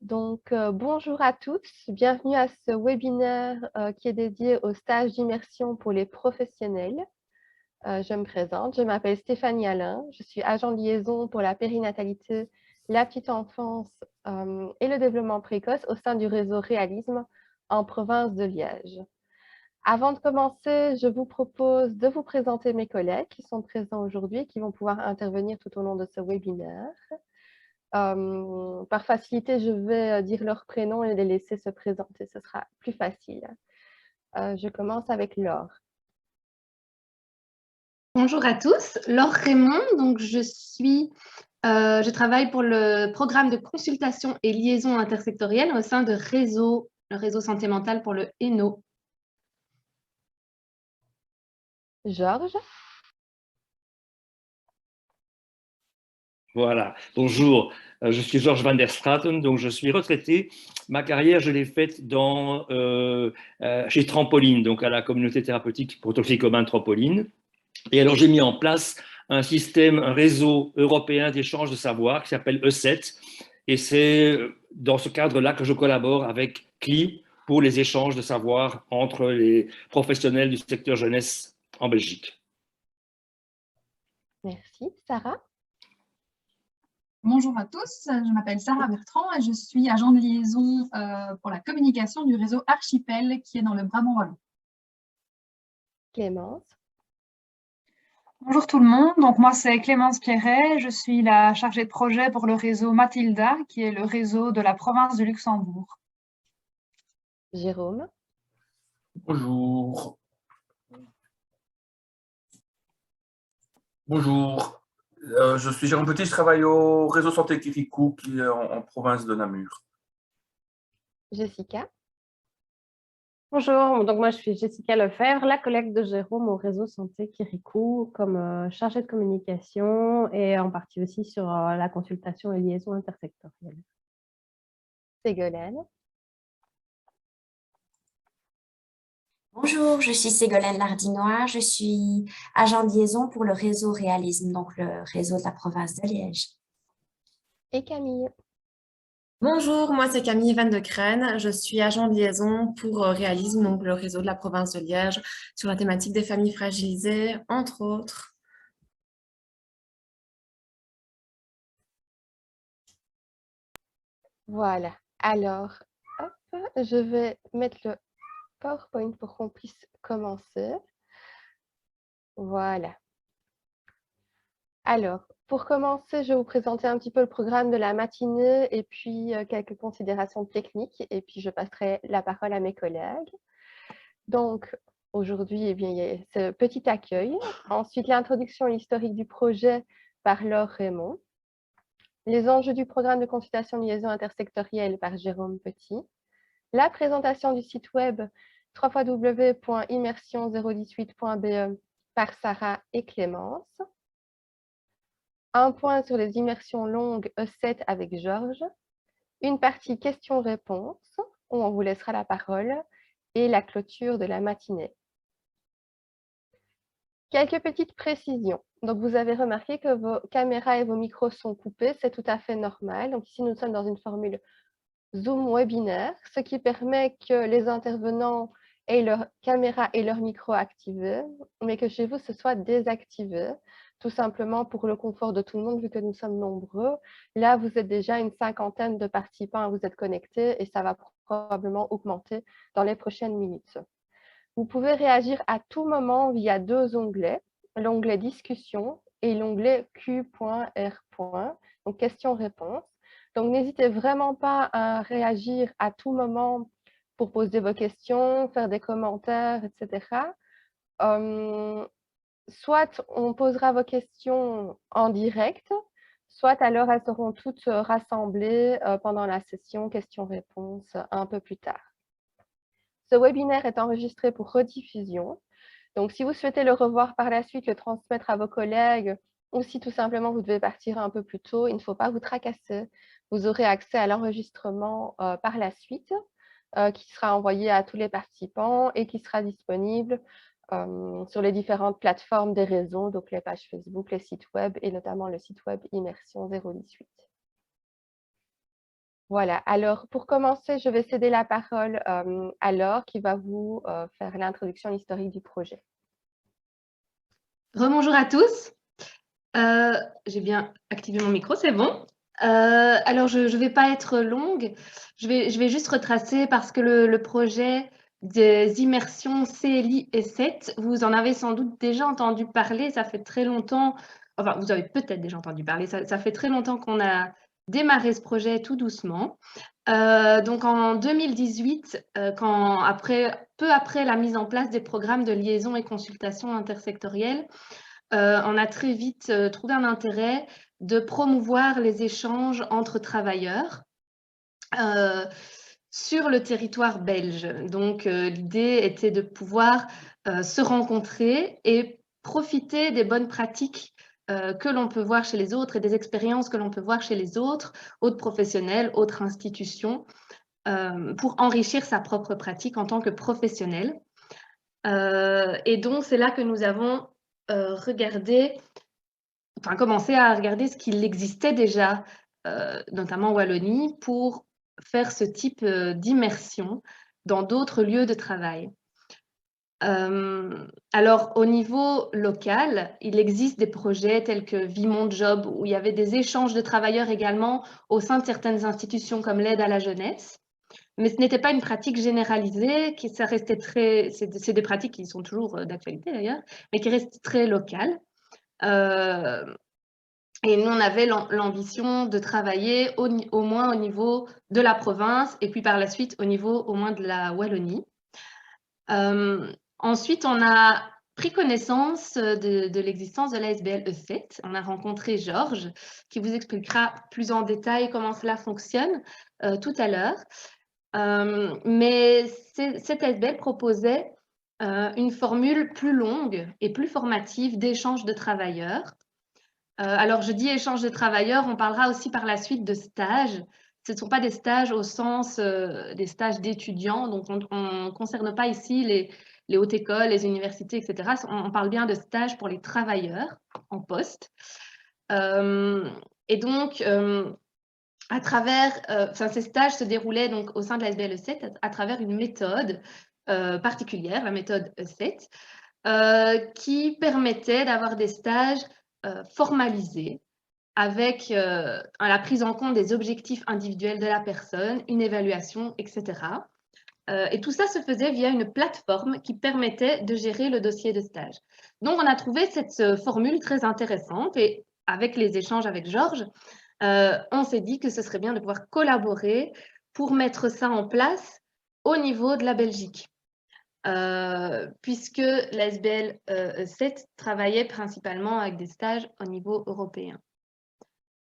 Bonjour à tous, bienvenue à ce webinaire qui est dédié au stage d'immersion pour les professionnels. Je me présente, je m'appelle Stéphanie Alain, je suis agent de liaison pour la périnatalité, la petite enfance et le développement précoce au sein du réseau Réalisme en province de Liège. Avant de commencer, je vous propose de vous présenter mes collègues qui sont présents aujourd'hui et qui vont pouvoir intervenir tout au long de ce webinaire. Par facilité, je vais dire leur prénom et les laisser se présenter, ce sera plus facile. Je commence avec Laure. Bonjour à tous, Laure Raymond, donc je travaille pour le programme de consultation et liaison intersectorielle au sein de le réseau santé mentale pour le Hainaut. Georges. Voilà, bonjour, je suis Georges van der Straten, donc je suis retraité. Ma carrière, je l'ai faite chez Trampoline, donc à la communauté thérapeutique pour toxicomanes Trampoline. Et alors j'ai mis en place un système, un réseau européen d'échange de savoir qui s'appelle E7. Et c'est dans ce cadre-là que je collabore avec CLI pour les échanges de savoir entre les professionnels du secteur jeunesse en Belgique. Merci. Sarah. Bonjour à tous, je m'appelle Sarah Bertrand et je suis agent de liaison pour la communication du réseau Archipel qui est dans le Brabant wallon. Clémence. Bonjour tout le monde, donc moi c'est Clémence Pierret, je suis la chargée de projet pour le réseau Mathilda qui est le réseau de la province du Luxembourg. Jérôme. Bonjour. Bonjour. Je suis Jérôme Petit, je travaille au réseau Santé Kirikou qui est en province de Namur. Jessica. Bonjour, donc moi je suis Jessica Lefebvre, la collègue de Jérôme au réseau Santé Kirikou comme chargée de communication et en partie aussi sur la consultation et liaison intersectorielle. Ségolène. Bonjour, je suis Ségolène Lardinois, je suis agent de liaison pour le réseau Réalisme, donc le réseau de la province de Liège. Et Camille. Bonjour, moi c'est Camille Van de Crène, je suis agent de liaison pour Réalisme, donc le réseau de la province de Liège, sur la thématique des familles fragilisées, entre autres. Voilà, alors, hop, je vais mettre le PowerPoint pour qu'on puisse commencer. Voilà. Alors, pour commencer, je vais vous présenter un petit peu le programme de la matinée et puis quelques considérations techniques et puis je passerai la parole à mes collègues. Donc, aujourd'hui, eh bien, il y a ce petit accueil. Ensuite, l'introduction et l'historique du projet par Laure Raymond. Les enjeux du programme de consultation de liaison intersectorielle par Jérôme Petit. La présentation du site web www.immersion018.be par Sarah et Clémence. Un point sur les immersions longues E7 avec Georges. Une partie questions-réponses où on vous laissera la parole et la clôture de la matinée. Quelques petites précisions. Donc, vous avez remarqué que vos caméras et vos micros sont coupés, c'est tout à fait normal. Donc, ici, nous sommes dans une formule Zoom webinaire, ce qui permet que les intervenants aient leur caméra et leur micro activés, mais que chez vous, ce soit désactivé, tout simplement pour le confort de tout le monde, vu que nous sommes nombreux. Là, vous êtes déjà une cinquantaine de participants à vous être connectés et ça va probablement augmenter dans les prochaines minutes. Vous pouvez réagir à tout moment via deux onglets, l'onglet discussion et l'onglet Q.R. donc questions-réponses. Donc, n'hésitez vraiment pas à réagir à tout moment pour poser vos questions, faire des commentaires, etc. Soit on posera vos questions en direct, soit alors elles seront toutes rassemblées pendant la session questions-réponses un peu plus tard. Ce webinaire est enregistré pour rediffusion. Donc, si vous souhaitez le revoir par la suite, le transmettre à vos collègues, ou si tout simplement vous devez partir un peu plus tôt, il ne faut pas vous tracasser. Vous aurez accès à l'enregistrement par la suite, qui sera envoyé à tous les participants et qui sera disponible sur les différentes plateformes des réseaux, donc les pages Facebook, les sites web et notamment le site web Immersion 018. Voilà, alors pour commencer, je vais céder la parole à Laure qui va vous faire l'introduction historique du projet. Rebonjour à tous. J'ai bien activé mon micro, c'est bon. Alors, je ne vais pas être longue. Je vais juste retracer parce que le projet des immersions CLI et 7, vous en avez sans doute déjà entendu parler. Ça fait très longtemps, enfin, vous avez peut-être déjà entendu parler. Ça fait très longtemps qu'on a démarré ce projet tout doucement. Donc, en 2018, peu après la mise en place des programmes de liaison et consultation intersectorielle, on a très vite trouvé un intérêt de promouvoir les échanges entre travailleurs sur le territoire belge. Donc, l'idée était de pouvoir se rencontrer et profiter des bonnes pratiques que l'on peut voir chez les autres et des expériences que l'on peut voir chez les autres professionnels, autres institutions, pour enrichir sa propre pratique en tant que professionnel. Et donc, c'est là que nous avons commencer à regarder ce qu'il existait déjà, notamment en Wallonie, pour faire ce type d'immersion dans d'autres lieux de travail. Alors, au niveau local, il existe des projets tels que Vie Mon Job, où il y avait des échanges de travailleurs également au sein de certaines institutions comme l'aide à la jeunesse. Mais ce n'était pas une pratique généralisée, c'est des pratiques qui sont toujours d'actualité d'ailleurs, mais qui restent très locales. Et nous, on avait l'ambition de travailler au moins au niveau de la province et puis par la suite au niveau au moins de la Wallonie. Ensuite, on a pris connaissance de l'existence de l'ASBL E7. On a rencontré Georges qui vous expliquera plus en détail comment cela fonctionne tout à l'heure. Mais cette ASBL proposait une formule plus longue et plus formative d'échange de travailleurs. Alors, je dis échange de travailleurs, on parlera aussi par la suite de stages. Ce ne sont pas des stages au sens des stages d'étudiants, donc on ne concerne pas ici les hautes écoles, les universités, etc. On parle bien de stages pour les travailleurs en poste. Et donc, à travers, ces stages se déroulaient donc au sein de la SBL E7 à travers une méthode particulière, la méthode E7, qui permettait d'avoir des stages formalisés avec la prise en compte des objectifs individuels de la personne, une évaluation, etc. Et tout ça se faisait via une plateforme qui permettait de gérer le dossier de stage. Donc, on a trouvé cette formule très intéressante et avec les échanges avec Georges, on s'est dit que ce serait bien de pouvoir collaborer pour mettre ça en place au niveau de la Belgique. Puisque l'ASBL 7 travaillait principalement avec des stages au niveau européen.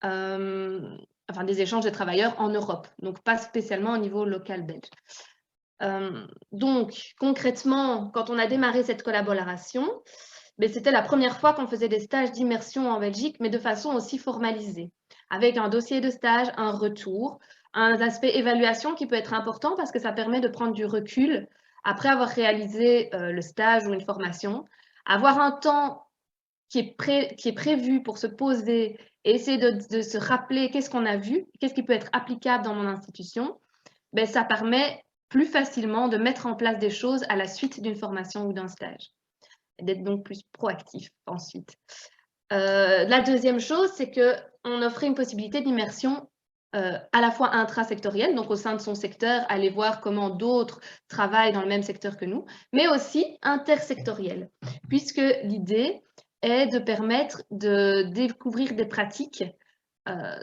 Enfin, des échanges de travailleurs en Europe, donc pas spécialement au niveau local belge. Donc, concrètement, quand on a démarré cette collaboration, c'était la première fois qu'on faisait des stages d'immersion en Belgique, mais de façon aussi formalisée, avec un dossier de stage, un retour, un aspect évaluation qui peut être important parce que ça permet de prendre du recul après avoir réalisé le stage ou une formation, avoir un temps qui est prévu pour se poser et essayer de se rappeler qu'est-ce qu'on a vu, qu'est-ce qui peut être applicable dans mon institution, ça permet plus facilement de mettre en place des choses à la suite d'une formation ou d'un stage, et d'être donc plus proactif ensuite. La deuxième chose, c'est qu'on offrait une possibilité d'immersion à la fois intrasectorielle, donc au sein de son secteur, aller voir comment d'autres travaillent dans le même secteur que nous, mais aussi intersectorielle, puisque l'idée est de permettre de découvrir des pratiques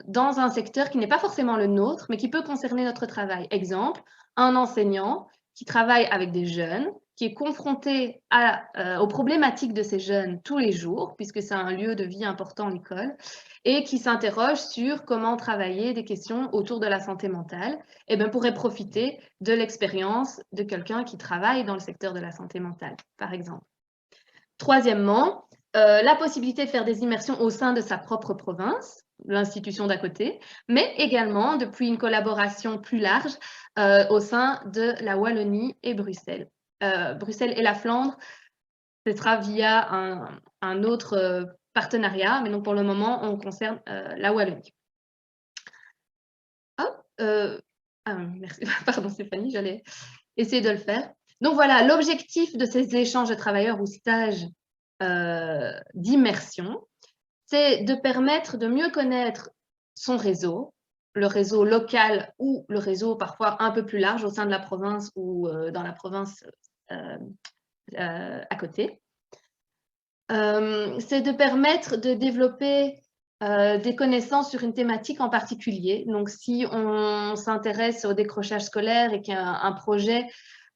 dans un secteur qui n'est pas forcément le nôtre, mais qui peut concerner notre travail. Exemple, un enseignant qui travaille avec des jeunes, qui est confronté aux problématiques de ces jeunes tous les jours, puisque c'est un lieu de vie important, l'école, et qui s'interroge sur comment travailler des questions autour de la santé mentale, pourrait profiter de l'expérience de quelqu'un qui travaille dans le secteur de la santé mentale, par exemple. Troisièmement, la possibilité de faire des immersions au sein de sa propre province, l'institution d'à côté, mais également depuis une collaboration plus large au sein de la Wallonie et Bruxelles. Bruxelles et la Flandre, ce sera via un autre partenariat, mais donc pour le moment, on concerne la Wallonie. merci, pardon Stéphanie, j'allais essayer de le faire. Donc voilà, l'objectif de ces échanges de travailleurs ou stages d'immersion, c'est de permettre de mieux connaître son réseau, le réseau local ou le réseau parfois un peu plus large au sein de la province ou dans la province à côté. C'est de permettre de développer des connaissances sur une thématique en particulier. Donc, si on s'intéresse au décrochage scolaire et qu'un projet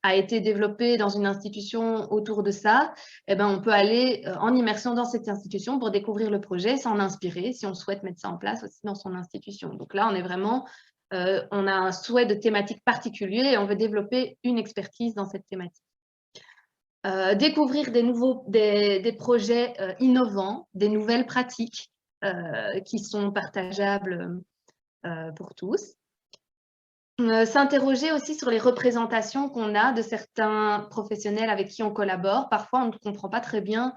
a été développé dans une institution autour de ça, eh ben, on peut aller en immersion dans cette institution pour découvrir le projet, s'en inspirer, si on souhaite mettre ça en place aussi dans son institution. Donc là, on est vraiment, on a un souhait de thématique particulier et on veut développer une expertise dans cette thématique. Découvrir des projets innovants, des nouvelles pratiques qui sont partageables pour tous. S'interroger aussi sur les représentations qu'on a de certains professionnels avec qui on collabore. Parfois, on ne comprend pas très bien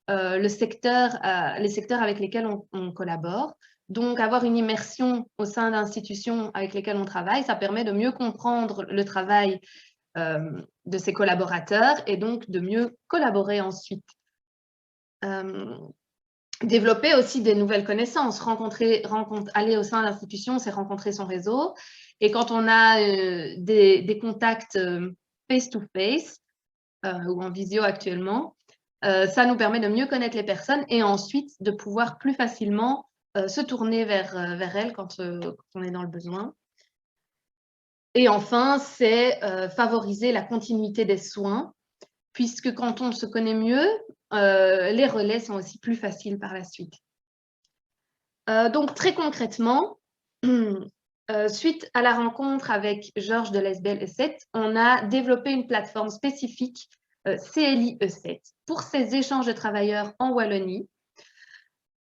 les secteurs avec lesquels on collabore. Donc, avoir une immersion au sein d'institutions avec lesquelles on travaille, ça permet de mieux comprendre le travail de ses collaborateurs et donc de mieux collaborer ensuite. Développer aussi des nouvelles connaissances, aller au sein de l'institution, c'est rencontrer son réseau. Et quand on a des contacts face-to-face ou en visio actuellement, ça nous permet de mieux connaître les personnes et ensuite de pouvoir plus facilement se tourner vers elles quand on est dans le besoin. Et enfin, c'est favoriser la continuité des soins, puisque quand on se connaît mieux, les relais sont aussi plus faciles par la suite. Donc, très concrètement, suite à la rencontre avec Georges de l'ESBL E7, on a développé une plateforme spécifique CLI E7 pour ces échanges de travailleurs en Wallonie.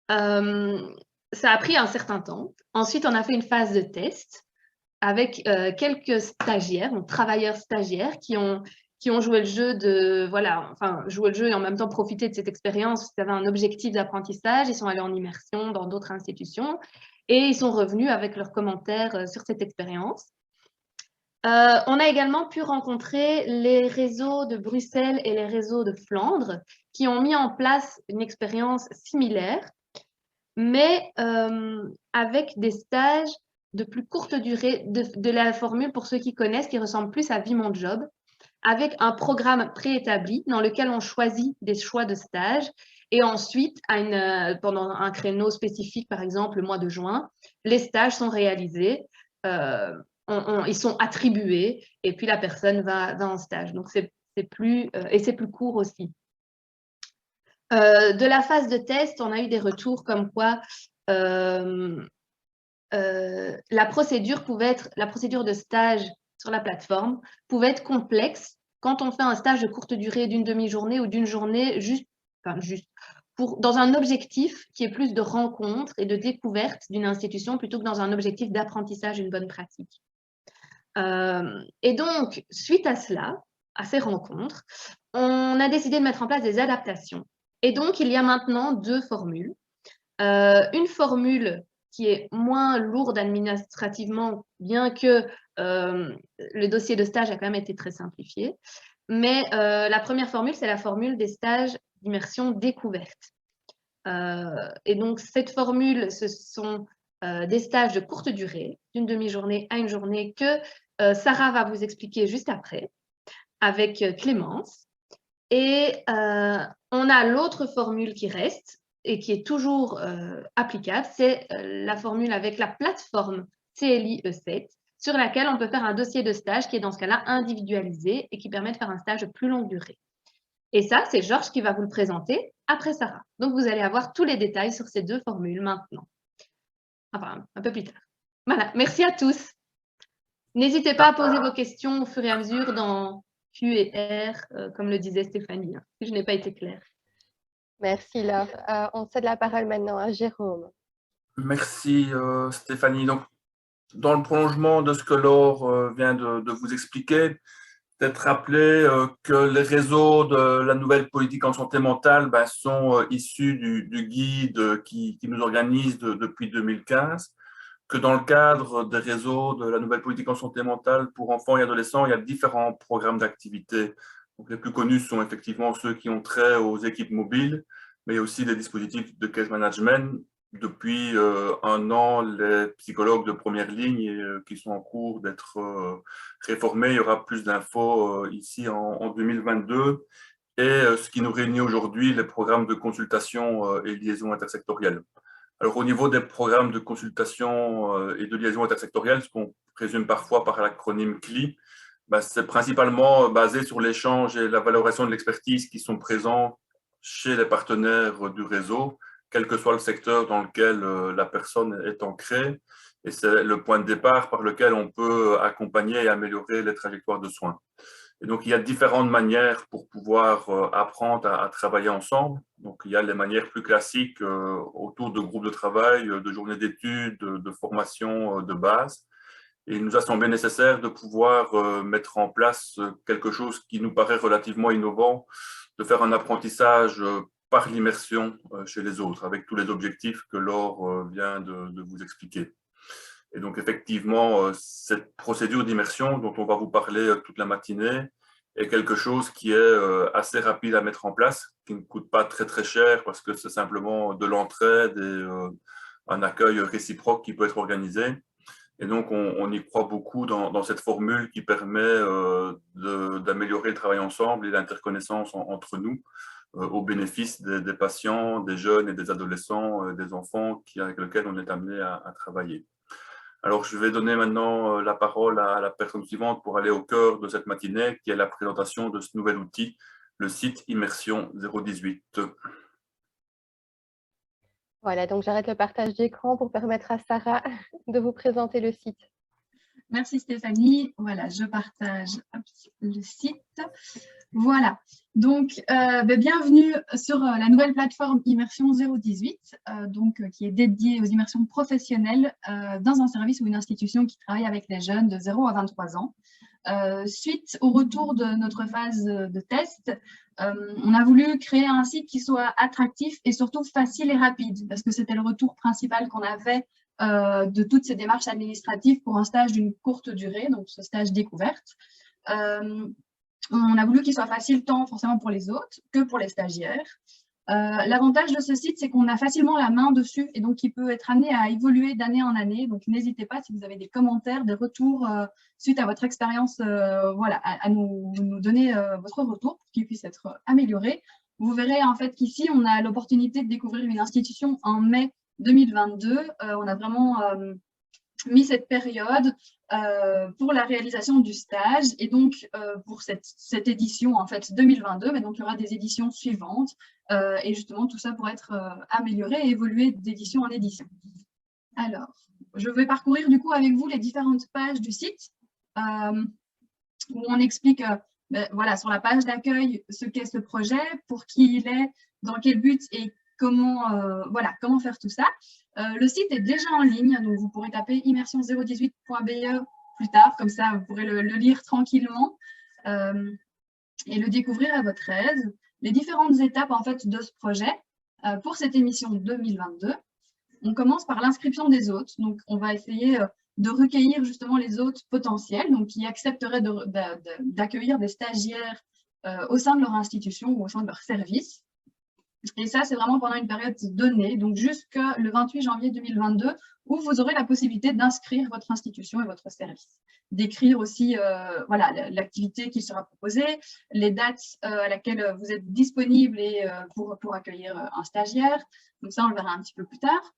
Ça a pris un certain temps. Ensuite, on a fait une phase de test avec quelques stagiaires, donc travailleurs stagiaires qui ont joué le jeu jouer le jeu et en même temps profiter de cette expérience. Ils avaient un objectif d'apprentissage, ils sont allés en immersion dans d'autres institutions et ils sont revenus avec leurs commentaires sur cette expérience. On a également pu rencontrer les réseaux de Bruxelles et les réseaux de Flandre qui ont mis en place une expérience similaire, mais avec des stages de plus courte durée, de la formule, pour ceux qui connaissent, qui ressemble plus à Vie Mon Job, avec un programme préétabli dans lequel on choisit des choix de stage et ensuite, pendant un créneau spécifique, par exemple le mois de juin, les stages sont réalisés, ils sont attribués et puis la personne va en stage. Donc, c'est plus court aussi. De la phase de test, on a eu des retours comme quoi la procédure de stage sur la plateforme pouvait être complexe quand on fait un stage de courte durée d'une demi-journée ou d'une journée dans un objectif qui est plus de rencontre et de découverte d'une institution plutôt que dans un objectif d'apprentissage d'une bonne pratique. Et donc, suite à cela, à ces rencontres, on a décidé de mettre en place des adaptations. Et donc, il y a maintenant deux formules. Une formule qui est moins lourde administrativement, bien que le dossier de stage a quand même été très simplifié. Mais la première formule, c'est la formule des stages d'immersion découverte. Et donc, cette formule, ce sont des stages de courte durée, d'une demi-journée à une journée, que Sarah va vous expliquer juste après, avec Clémence. Et on a l'autre formule qui reste, et qui est toujours applicable, c'est la formule avec la plateforme CLI E7, sur laquelle on peut faire un dossier de stage qui est dans ce cas-là individualisé et qui permet de faire un stage de plus longue durée. Et ça, c'est Georges qui va vous le présenter après Sarah. Donc, vous allez avoir tous les détails sur ces deux formules maintenant. Enfin, un peu plus tard. Voilà, merci à tous. N'hésitez pas à poser vos questions au fur et à mesure dans Q et R, comme le disait Stéphanie, si je n'ai pas été claire. Merci Laure. On cède la parole maintenant à Jérôme. Merci Stéphanie. Donc, dans le prolongement de ce que Laure vient de vous expliquer, peut-être rappeler que les réseaux de la nouvelle politique en santé mentale sont issus du guide qui nous organise depuis 2015. que dans le cadre des réseaux de la nouvelle politique en santé mentale pour enfants et adolescents, il y a différents programmes d'activité. Donc, les plus connus sont effectivement ceux qui ont trait aux équipes mobiles, mais il y a aussi des dispositifs de case management. Depuis 1 an, les psychologues de première ligne qui sont en cours d'être réformés. Il y aura plus d'infos ici en 2022. Et ce qui nous réunit aujourd'hui, les programmes de consultation et liaison intersectorielle. Alors, au niveau des programmes de consultation et de liaison intersectorielle, ce qu'on résume parfois par l'acronyme CLI, c'est principalement basé sur l'échange et la valorisation de l'expertise qui sont présents chez les partenaires du réseau, quel que soit le secteur dans lequel la personne est ancrée. Et c'est le point de départ par lequel on peut accompagner et améliorer les trajectoires de soins. Et donc, il y a différentes manières pour pouvoir apprendre à travailler ensemble. Donc, il y a les manières plus classiques autour de groupes de travail, de journées d'études, de formation de base. Et il nous a semblé nécessaire de pouvoir mettre en place quelque chose qui nous paraît relativement innovant, de faire un apprentissage par l'immersion chez les autres, avec tous les objectifs que Laure vient de vous expliquer. Et donc, effectivement, cette procédure d'immersion dont on va vous parler toute la matinée est quelque chose qui est assez rapide à mettre en place, qui ne coûte pas très, très cher parce que c'est simplement de l'entraide et un accueil réciproque qui peut être organisé. Et donc, on y croit beaucoup dans cette formule qui permet d'améliorer le travail ensemble et l'interconnaissance entre nous au bénéfice des patients, des jeunes et des adolescents, des enfants avec lesquels on est amené à travailler. Alors, je vais donner maintenant la parole à la personne suivante pour aller au cœur de cette matinée, qui est la présentation de ce nouvel outil, le site Immersion 018. Voilà, donc j'arrête le partage d'écran pour permettre à Sarah de vous présenter le site. Merci Stéphanie. Voilà, je partage le site. Voilà, donc bienvenue sur la nouvelle plateforme Immersion 018, qui est dédiée aux immersions professionnelles dans un service ou une institution qui travaille avec les jeunes de 0 à 23 ans. Suite au retour de notre phase de test, on a voulu créer un site qui soit attractif et surtout facile et rapide, parce que c'était le retour principal qu'on avait de toutes ces démarches administratives pour un stage d'une courte durée, donc ce stage découverte. On a voulu qu'il soit facile tant forcément pour les hôtes que pour les stagiaires. L'avantage de ce site, c'est qu'on a facilement la main dessus et donc il peut être amené à évoluer d'année en année. Donc n'hésitez pas, si vous avez des commentaires, des retours suite à votre expérience, voilà, à nous donner votre retour pour qu'il puisse être amélioré. Vous verrez en fait qu'ici, on a l'opportunité de découvrir une institution en mai 2022. On a vraiment mis cette période pour la réalisation du stage et donc pour cette édition en fait 2022, mais donc il y aura des éditions suivantes et justement tout ça pour être amélioré et évoluer d'édition en édition. Alors, je vais parcourir du coup avec vous les différentes pages du site où on explique voilà, sur la page d'accueil ce qu'est ce projet, pour qui il est, dans quel but et comment, voilà, comment faire tout ça. Le site est déjà en ligne, donc vous pourrez taper immersion018.be plus tard, comme ça vous pourrez le lire tranquillement et le découvrir à votre aise. Les différentes étapes en fait de ce projet pour cette émission 2022. On commence par l'inscription des hôtes, donc on va essayer de recueillir justement les hôtes potentiels, donc qui accepteraient d'accueillir des stagiaires au sein de leur institution ou au sein de leur service. Et ça, c'est vraiment pendant une période donnée, donc jusqu'au 28 janvier 2022, où vous aurez la possibilité d'inscrire votre institution et votre service. D'écrire aussi voilà, l'activité qui sera proposée, les dates à laquelle vous êtes disponible et, pour accueillir un stagiaire. Donc ça, on le verra un petit peu plus tard.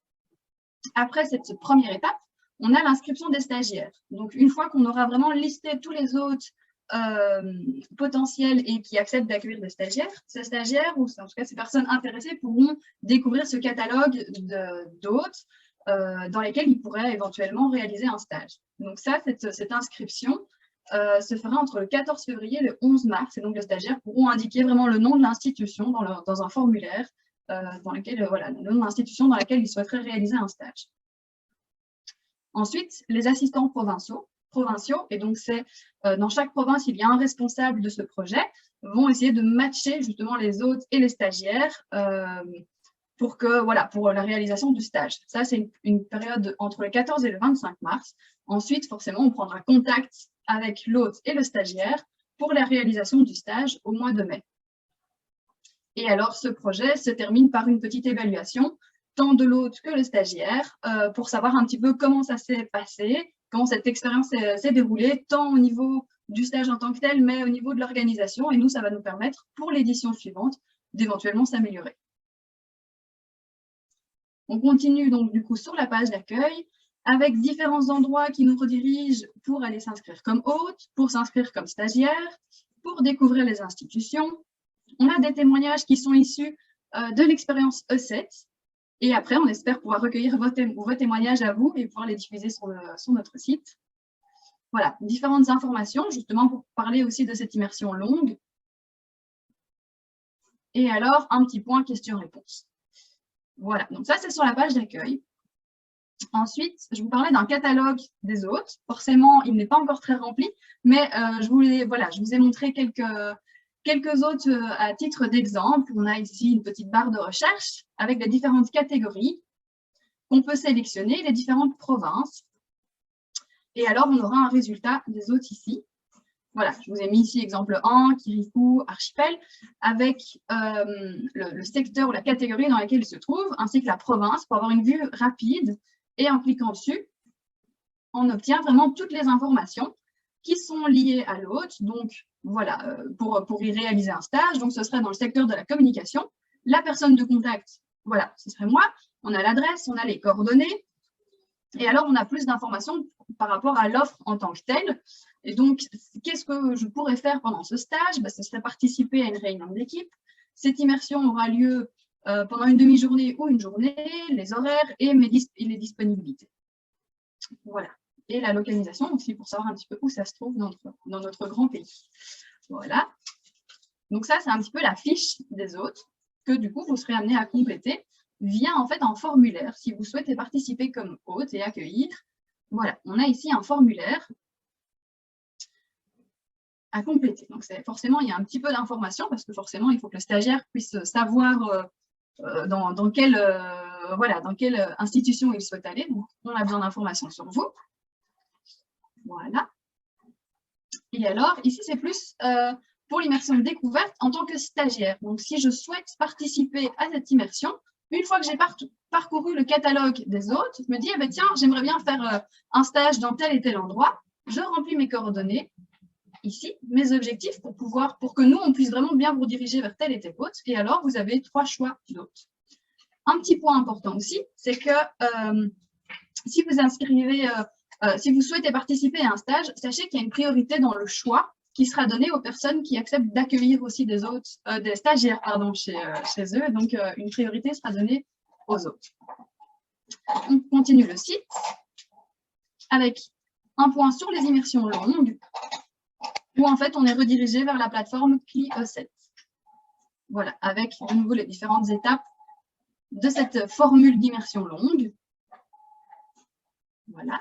Après cette première étape, on a l'inscription des stagiaires. Donc, une fois qu'on aura vraiment listé tous les hôtes potentiels et qui acceptent d'accueillir des stagiaires, ces stagiaires, ou en tout cas ces personnes intéressées, pourront découvrir ce catalogue d'hôtes dans lesquels ils pourraient éventuellement réaliser un stage. Donc ça, cette inscription se fera entre le 14 février et le 11 mars. Et donc, les stagiaires pourront indiquer vraiment le nom de l'institution dans un formulaire dans lequel, voilà, le nom de l'institution dans laquelle ils souhaiteraient réaliser un stage. Ensuite, les assistants provinciaux, et donc c'est dans chaque province, il y a un responsable de ce projet, vont essayer de matcher justement les hôtes et les stagiaires pour la réalisation du stage. Ça, c'est une période entre le 14 et le 25 mars. Ensuite, forcément, on prendra contact avec l'hôte et le stagiaire pour la réalisation du stage au mois de mai. Et alors, ce projet se termine par une petite évaluation, tant de l'hôte que le stagiaire, pour savoir un petit peu comment ça s'est passé, comment cette expérience s'est déroulée, tant au niveau du stage en tant que tel, mais au niveau de l'organisation. Et nous, ça va nous permettre, pour l'édition suivante, d'éventuellement s'améliorer. On continue donc du coup sur la page d'accueil avec différents endroits qui nous redirigent pour aller s'inscrire comme hôte, pour s'inscrire comme stagiaire, pour découvrir les institutions. On a des témoignages qui sont issus de l'expérience E7 et après on espère pouvoir recueillir vos témoignages à vous et pouvoir les diffuser sur notre site. Voilà, différentes informations justement pour parler aussi de cette immersion longue. Et alors, un petit point questions-réponses. Voilà, donc ça, c'est sur la page d'accueil. Ensuite, je vous parlais d'un catalogue des hôtes. Forcément, il n'est pas encore très rempli, mais je vous ai montré quelques hôtes à titre d'exemple. On a ici une petite barre de recherche avec les différentes catégories qu'on peut sélectionner, les différentes provinces. Et alors, on aura un résultat des hôtes ici. Voilà, je vous ai mis ici exemple 1, Kirikou, Archipel, avec le secteur ou la catégorie dans laquelle il se trouve, ainsi que la province, pour avoir une vue rapide. Et en cliquant dessus, on obtient vraiment toutes les informations qui sont liées à l'hôte. Donc, voilà, pour y réaliser un stage, donc ce serait dans le secteur de la communication. La personne de contact, voilà, ce serait moi. On a l'adresse, on a les coordonnées. Et alors, on a plus d'informations par rapport à l'offre en tant que telle. Et donc, qu'est-ce que je pourrais faire pendant ce stage? Ce serait participer à une réunion d'équipe. Cette immersion aura lieu pendant une demi-journée ou une journée, les horaires et les disponibilités. Voilà. Et la localisation aussi pour savoir un petit peu où ça se trouve dans notre grand pays. Voilà. Donc ça, c'est un petit peu la fiche des hôtes que du coup, vous serez amené à compléter via en fait un formulaire si vous souhaitez participer comme hôte et accueillir. Voilà, on a ici un formulaire à compléter. Donc forcément, il y a un petit peu d'informations parce que forcément, il faut que le stagiaire puisse savoir dans quelle institution il souhaite aller. Donc, on a besoin d'informations sur vous. Voilà. Et alors, ici, c'est plus pour l'immersion découverte en tant que stagiaire. Donc, si je souhaite participer à cette immersion, une fois que j'ai parcouru le catalogue des hôtes, je me dis, tiens, j'aimerais bien faire un stage dans tel et tel endroit. Je remplis mes coordonnées, ici, mes objectifs pour que nous, on puisse vraiment bien vous diriger vers tel et tel hôte. Et alors, vous avez 3 choix d'hôtes. Un petit point important aussi, c'est que si vous inscrivez, si vous souhaitez participer à un stage, sachez qu'il y a une priorité dans le choix qui sera donnée aux personnes qui acceptent d'accueillir aussi des stagiaires chez eux. Donc, une priorité sera donnée aux hôtes. On continue le site avec un point sur les immersions longues où en fait, on est redirigé vers la plateforme CLI E7. Voilà, avec de nouveau les différentes étapes de cette formule d'immersion longue. Voilà.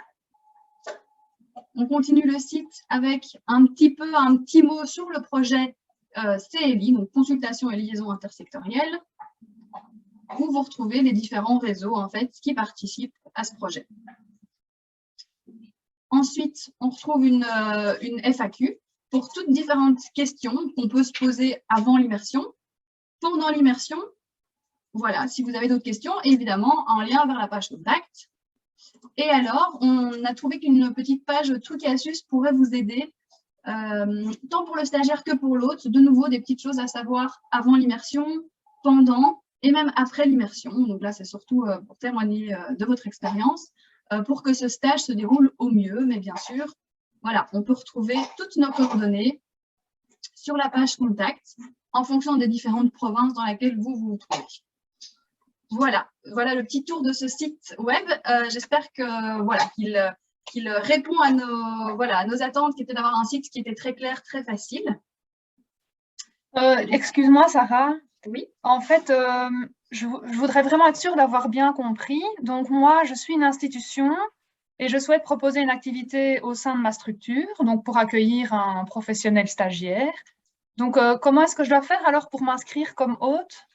On continue le site avec un petit mot sur le projet CLI, donc consultation et liaison intersectorielle, où vous retrouvez les différents réseaux en fait qui participent à ce projet. Ensuite, on retrouve une FAQ pour toutes différentes questions qu'on peut se poser avant l'immersion, pendant l'immersion. Voilà, si vous avez d'autres questions, évidemment, en lien vers la page contact. Et alors, on a trouvé qu'une petite page trucs et astuces pourrait vous aider, tant pour le stagiaire que pour l'hôte. De nouveau, des petites choses à savoir avant l'immersion, pendant et même après l'immersion. Donc là, c'est surtout pour témoigner de votre expérience, pour que ce stage se déroule au mieux. Mais bien sûr, voilà, on peut retrouver toutes nos coordonnées sur la page contact en fonction des différentes provinces dans lesquelles vous vous trouvez. Voilà le petit tour de ce site web. J'espère que qu'il répond à nos attentes, qui étaient d'avoir un site qui était très clair, très facile. Excuse-moi, Sarah. Oui. En fait, je voudrais vraiment être sûre d'avoir bien compris. Donc, moi, je suis une institution et je souhaite proposer une activité au sein de ma structure, donc pour accueillir un professionnel stagiaire. Donc, comment est-ce que je dois faire alors pour m'inscrire comme hôte?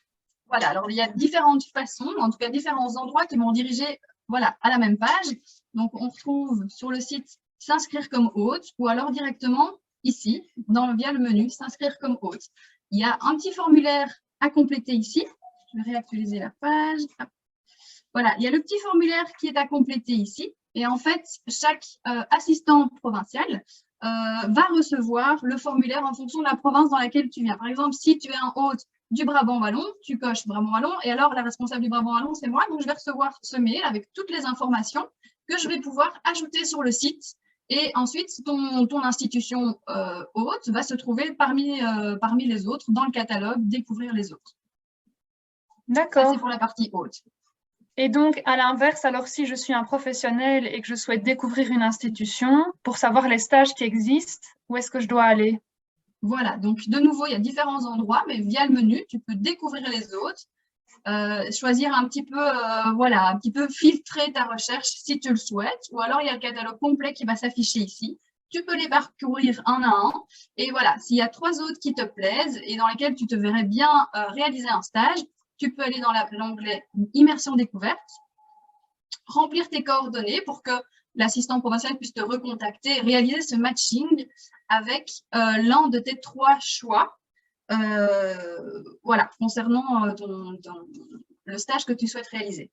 Voilà, alors il y a différentes façons, en tout cas différents endroits qui vont diriger voilà, à la même page. Donc, on retrouve sur le site « S'inscrire comme hôte » ou alors directement ici, via le menu « S'inscrire comme hôte ». Il y a un petit formulaire à compléter ici. Je vais réactualiser la page. Hop. Voilà, il y a le petit formulaire qui est à compléter ici. Et en fait, chaque assistant provincial va recevoir le formulaire en fonction de la province dans laquelle tu viens. Par exemple, si tu es un hôte du Brabant Wallon, tu coches Brabant Wallon, et alors la responsable du Brabant Wallon, c'est moi, donc je vais recevoir ce mail avec toutes les informations que je vais pouvoir ajouter sur le site. Et ensuite, ton institution hôte va se trouver parmi les autres dans le catalogue « Découvrir les autres ». D'accord. Ça, c'est pour la partie hôte. Et donc, à l'inverse, alors si je suis un professionnel et que je souhaite découvrir une institution, pour savoir les stages qui existent, où est-ce que je dois aller? Voilà, donc de nouveau, il y a différents endroits, mais via le menu, tu peux découvrir les autres, choisir un petit peu, voilà, un petit peu filtrer ta recherche si tu le souhaites, ou alors il y a le catalogue complet qui va s'afficher ici. Tu peux les parcourir un à un, et voilà, s'il y a 3 autres qui te plaisent et dans lesquels tu te verrais bien réaliser un stage, tu peux aller dans l'onglet « Immersion découverte », remplir tes coordonnées pour que l'assistant provincial puisse te recontacter et réaliser ce matching avec l'un de tes 3 choix voilà, concernant le stage que tu souhaites réaliser.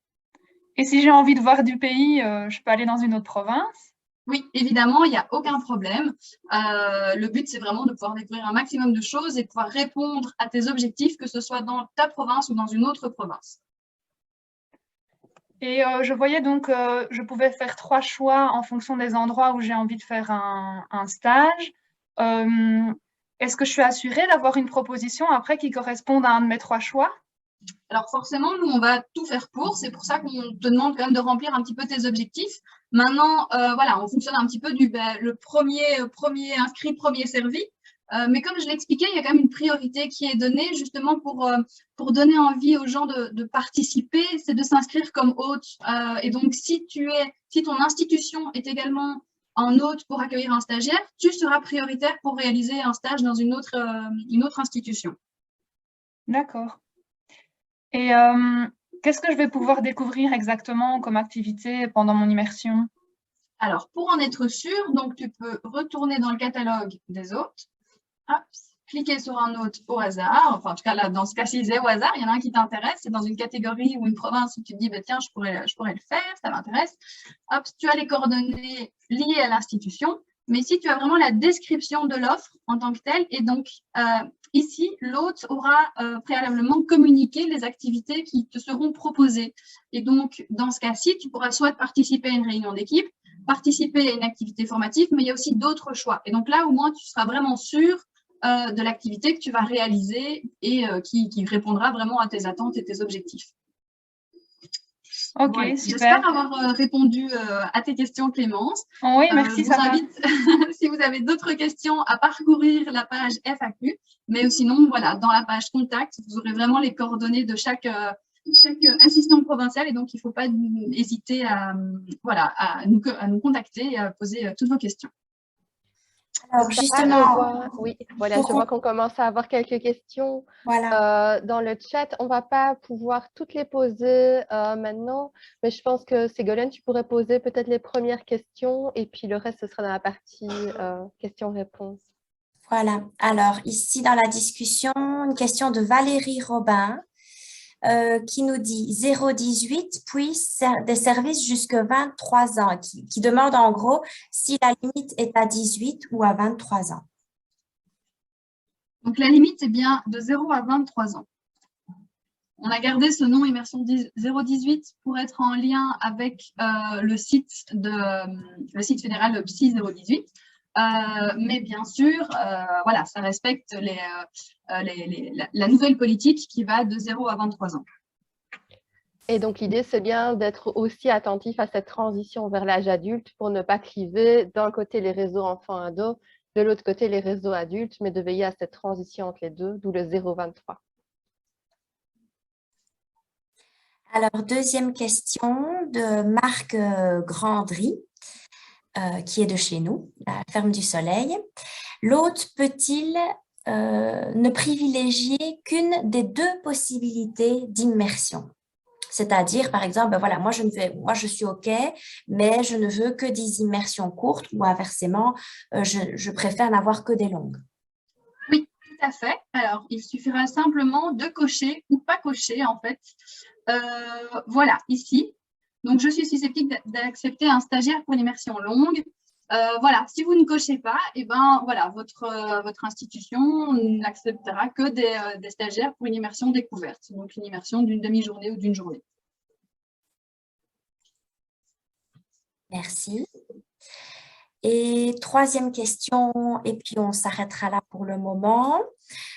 Et si j'ai envie de voir du pays, je peux aller dans une autre province? Oui, évidemment, il n'y a aucun problème. Le but, c'est vraiment de pouvoir découvrir un maximum de choses et pouvoir répondre à tes objectifs, que ce soit dans ta province ou dans une autre province. Et je voyais donc que je pouvais faire 3 choix en fonction des endroits où j'ai envie de faire un stage. Est-ce que je suis assurée d'avoir une proposition après qui corresponde à un de mes 3 choix? Alors forcément, nous, on va tout faire pour. C'est pour ça qu'on te demande quand même de remplir un petit peu tes objectifs. Maintenant, voilà, on fonctionne un petit peu le premier inscrit, premier servi. Mais comme je l'expliquais, il y a quand même une priorité qui est donnée justement pour donner envie aux gens de participer, c'est de s'inscrire comme hôte. Et donc, si ton institution est également en hôte pour accueillir un stagiaire, tu seras prioritaire pour réaliser un stage dans une autre institution. D'accord. Et qu'est-ce que je vais pouvoir découvrir exactement comme activité pendant mon immersion? Alors, pour en être sûr, donc tu peux retourner dans le catalogue des hôtes. Hop, cliquer sur un hôte au hasard, enfin en tout cas là, dans ce cas-ci, c'est au hasard, il y en a un qui t'intéresse, c'est dans une catégorie ou une province où tu te dis, bah, tiens, je pourrais le faire, ça m'intéresse. Hop, tu as les coordonnées liées à l'institution, mais ici, tu as vraiment la description de l'offre en tant que telle, et donc ici, l'hôte aura préalablement communiqué les activités qui te seront proposées. Et donc, dans ce cas-ci, tu pourras soit participer à une réunion d'équipe, participer à une activité formative, mais il y a aussi d'autres choix. Et donc là, au moins, tu seras vraiment sûr de l'activité que tu vas réaliser et qui répondra vraiment à tes attentes et tes objectifs. Ok, voilà. super. J'espère avoir répondu à tes questions, Clémence. Oui, merci. Je vous invite, si vous avez d'autres questions, à parcourir la page FAQ. Mais sinon, voilà, dans la page Contact, vous aurez vraiment les coordonnées de chaque assistant provincial. Et donc, il ne faut pas hésiter à nous contacter et à poser toutes vos questions. Alors, justement, oui, voilà, je vois qu'on commence à avoir quelques questions dans le chat. On ne va pas pouvoir toutes les poser maintenant, mais je pense que Ségolène, tu pourrais poser peut-être les premières questions et puis le reste, ce sera dans la partie questions-réponses. Voilà. Alors, ici, dans la discussion, une question de Valérie Robin qui nous dit 0,18 puis des services jusqu'à 23 ans, qui demande en gros si la limite est à 18 ou à 23 ans. Donc, la limite est bien de 0 à 23 ans. On a gardé ce nom Immersion 018 pour être en lien avec le site fédéral Psy 018. Mais bien sûr, voilà, ça respecte la nouvelle politique qui va de 0 à 23 ans. Et donc, l'idée, c'est bien d'être aussi attentif à cette transition vers l'âge adulte pour ne pas cliver d'un côté les réseaux enfants-ados, de l'autre côté les réseaux adultes, mais de veiller à cette transition entre les deux, d'où le 0-23. Alors, deuxième question de Marc Grandry. Qui est de chez nous, la Ferme du Soleil. L'hôte peut-il ne privilégier qu'une des deux possibilités d'immersion. C'est-à-dire, par exemple, ben voilà, moi je suis OK, mais je ne veux que des immersions courtes ou inversement, je préfère n'avoir que des longues. Oui, tout à fait. Alors, il suffira simplement de cocher ou pas cocher, en fait. Voilà, ici. Donc, je suis susceptible d'accepter un stagiaire pour une immersion longue. Voilà, si vous ne cochez pas, eh ben, voilà, votre institution n'acceptera que des stagiaires pour une immersion découverte, donc une immersion d'une demi-journée ou d'une journée. Merci. Et troisième question, et puis on s'arrêtera là pour le moment.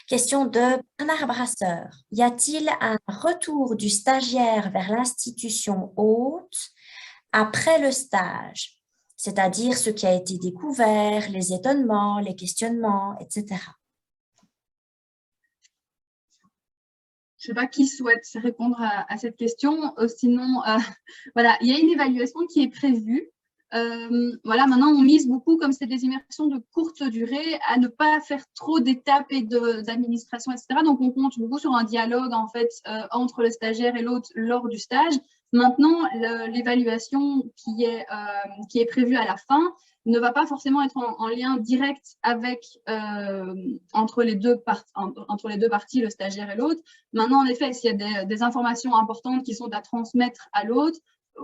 Question de Bernard Brasseur. Y a-t-il un retour du stagiaire vers l'institution hôte après le stage? C'est-à-dire ce qui a été découvert, les étonnements, les questionnements, etc. Je ne sais pas qui souhaite répondre à cette question. Sinon, voilà, il y a une évaluation qui est prévue. Voilà, maintenant, on mise beaucoup, comme c'est des immersions de courte durée, à ne pas faire trop d'étapes et d'administration, etc. Donc, on compte beaucoup sur un dialogue, en fait, entre le stagiaire et l'hôte lors du stage. Maintenant, l'évaluation qui est prévue à la fin ne va pas forcément être en lien direct avec entre les deux parties, le stagiaire et l'hôte. Maintenant, en effet, s'il y a des informations importantes qui sont à transmettre à l'hôte,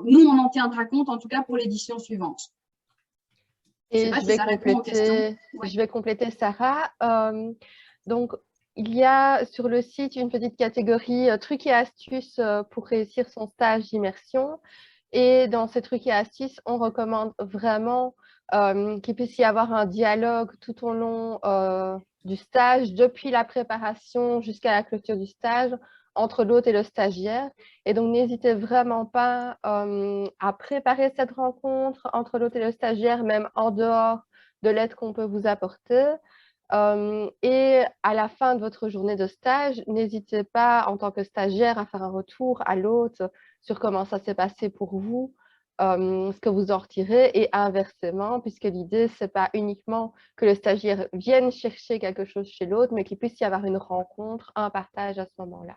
nous, on en tiendra compte, en tout cas pour l'édition suivante. Et je vais compléter, Sarah. Donc, il y a sur le site une petite catégorie trucs et astuces pour réussir son stage d'immersion. Et dans ces trucs et astuces, on recommande vraiment qu'il puisse y avoir un dialogue tout au long du stage, depuis la préparation jusqu'à la clôture du stage, entre l'hôte et le stagiaire. Et donc, n'hésitez vraiment pas à préparer cette rencontre entre l'hôte et le stagiaire, même en dehors de l'aide qu'on peut vous apporter. Et à la fin de votre journée de stage, n'hésitez pas, en tant que stagiaire, à faire un retour à l'hôte sur comment ça s'est passé pour vous, ce que vous en retirez, et inversement, puisque l'idée, ce n'est pas uniquement que le stagiaire vienne chercher quelque chose chez l'autre, mais qu'il puisse y avoir une rencontre, un partage à ce moment-là.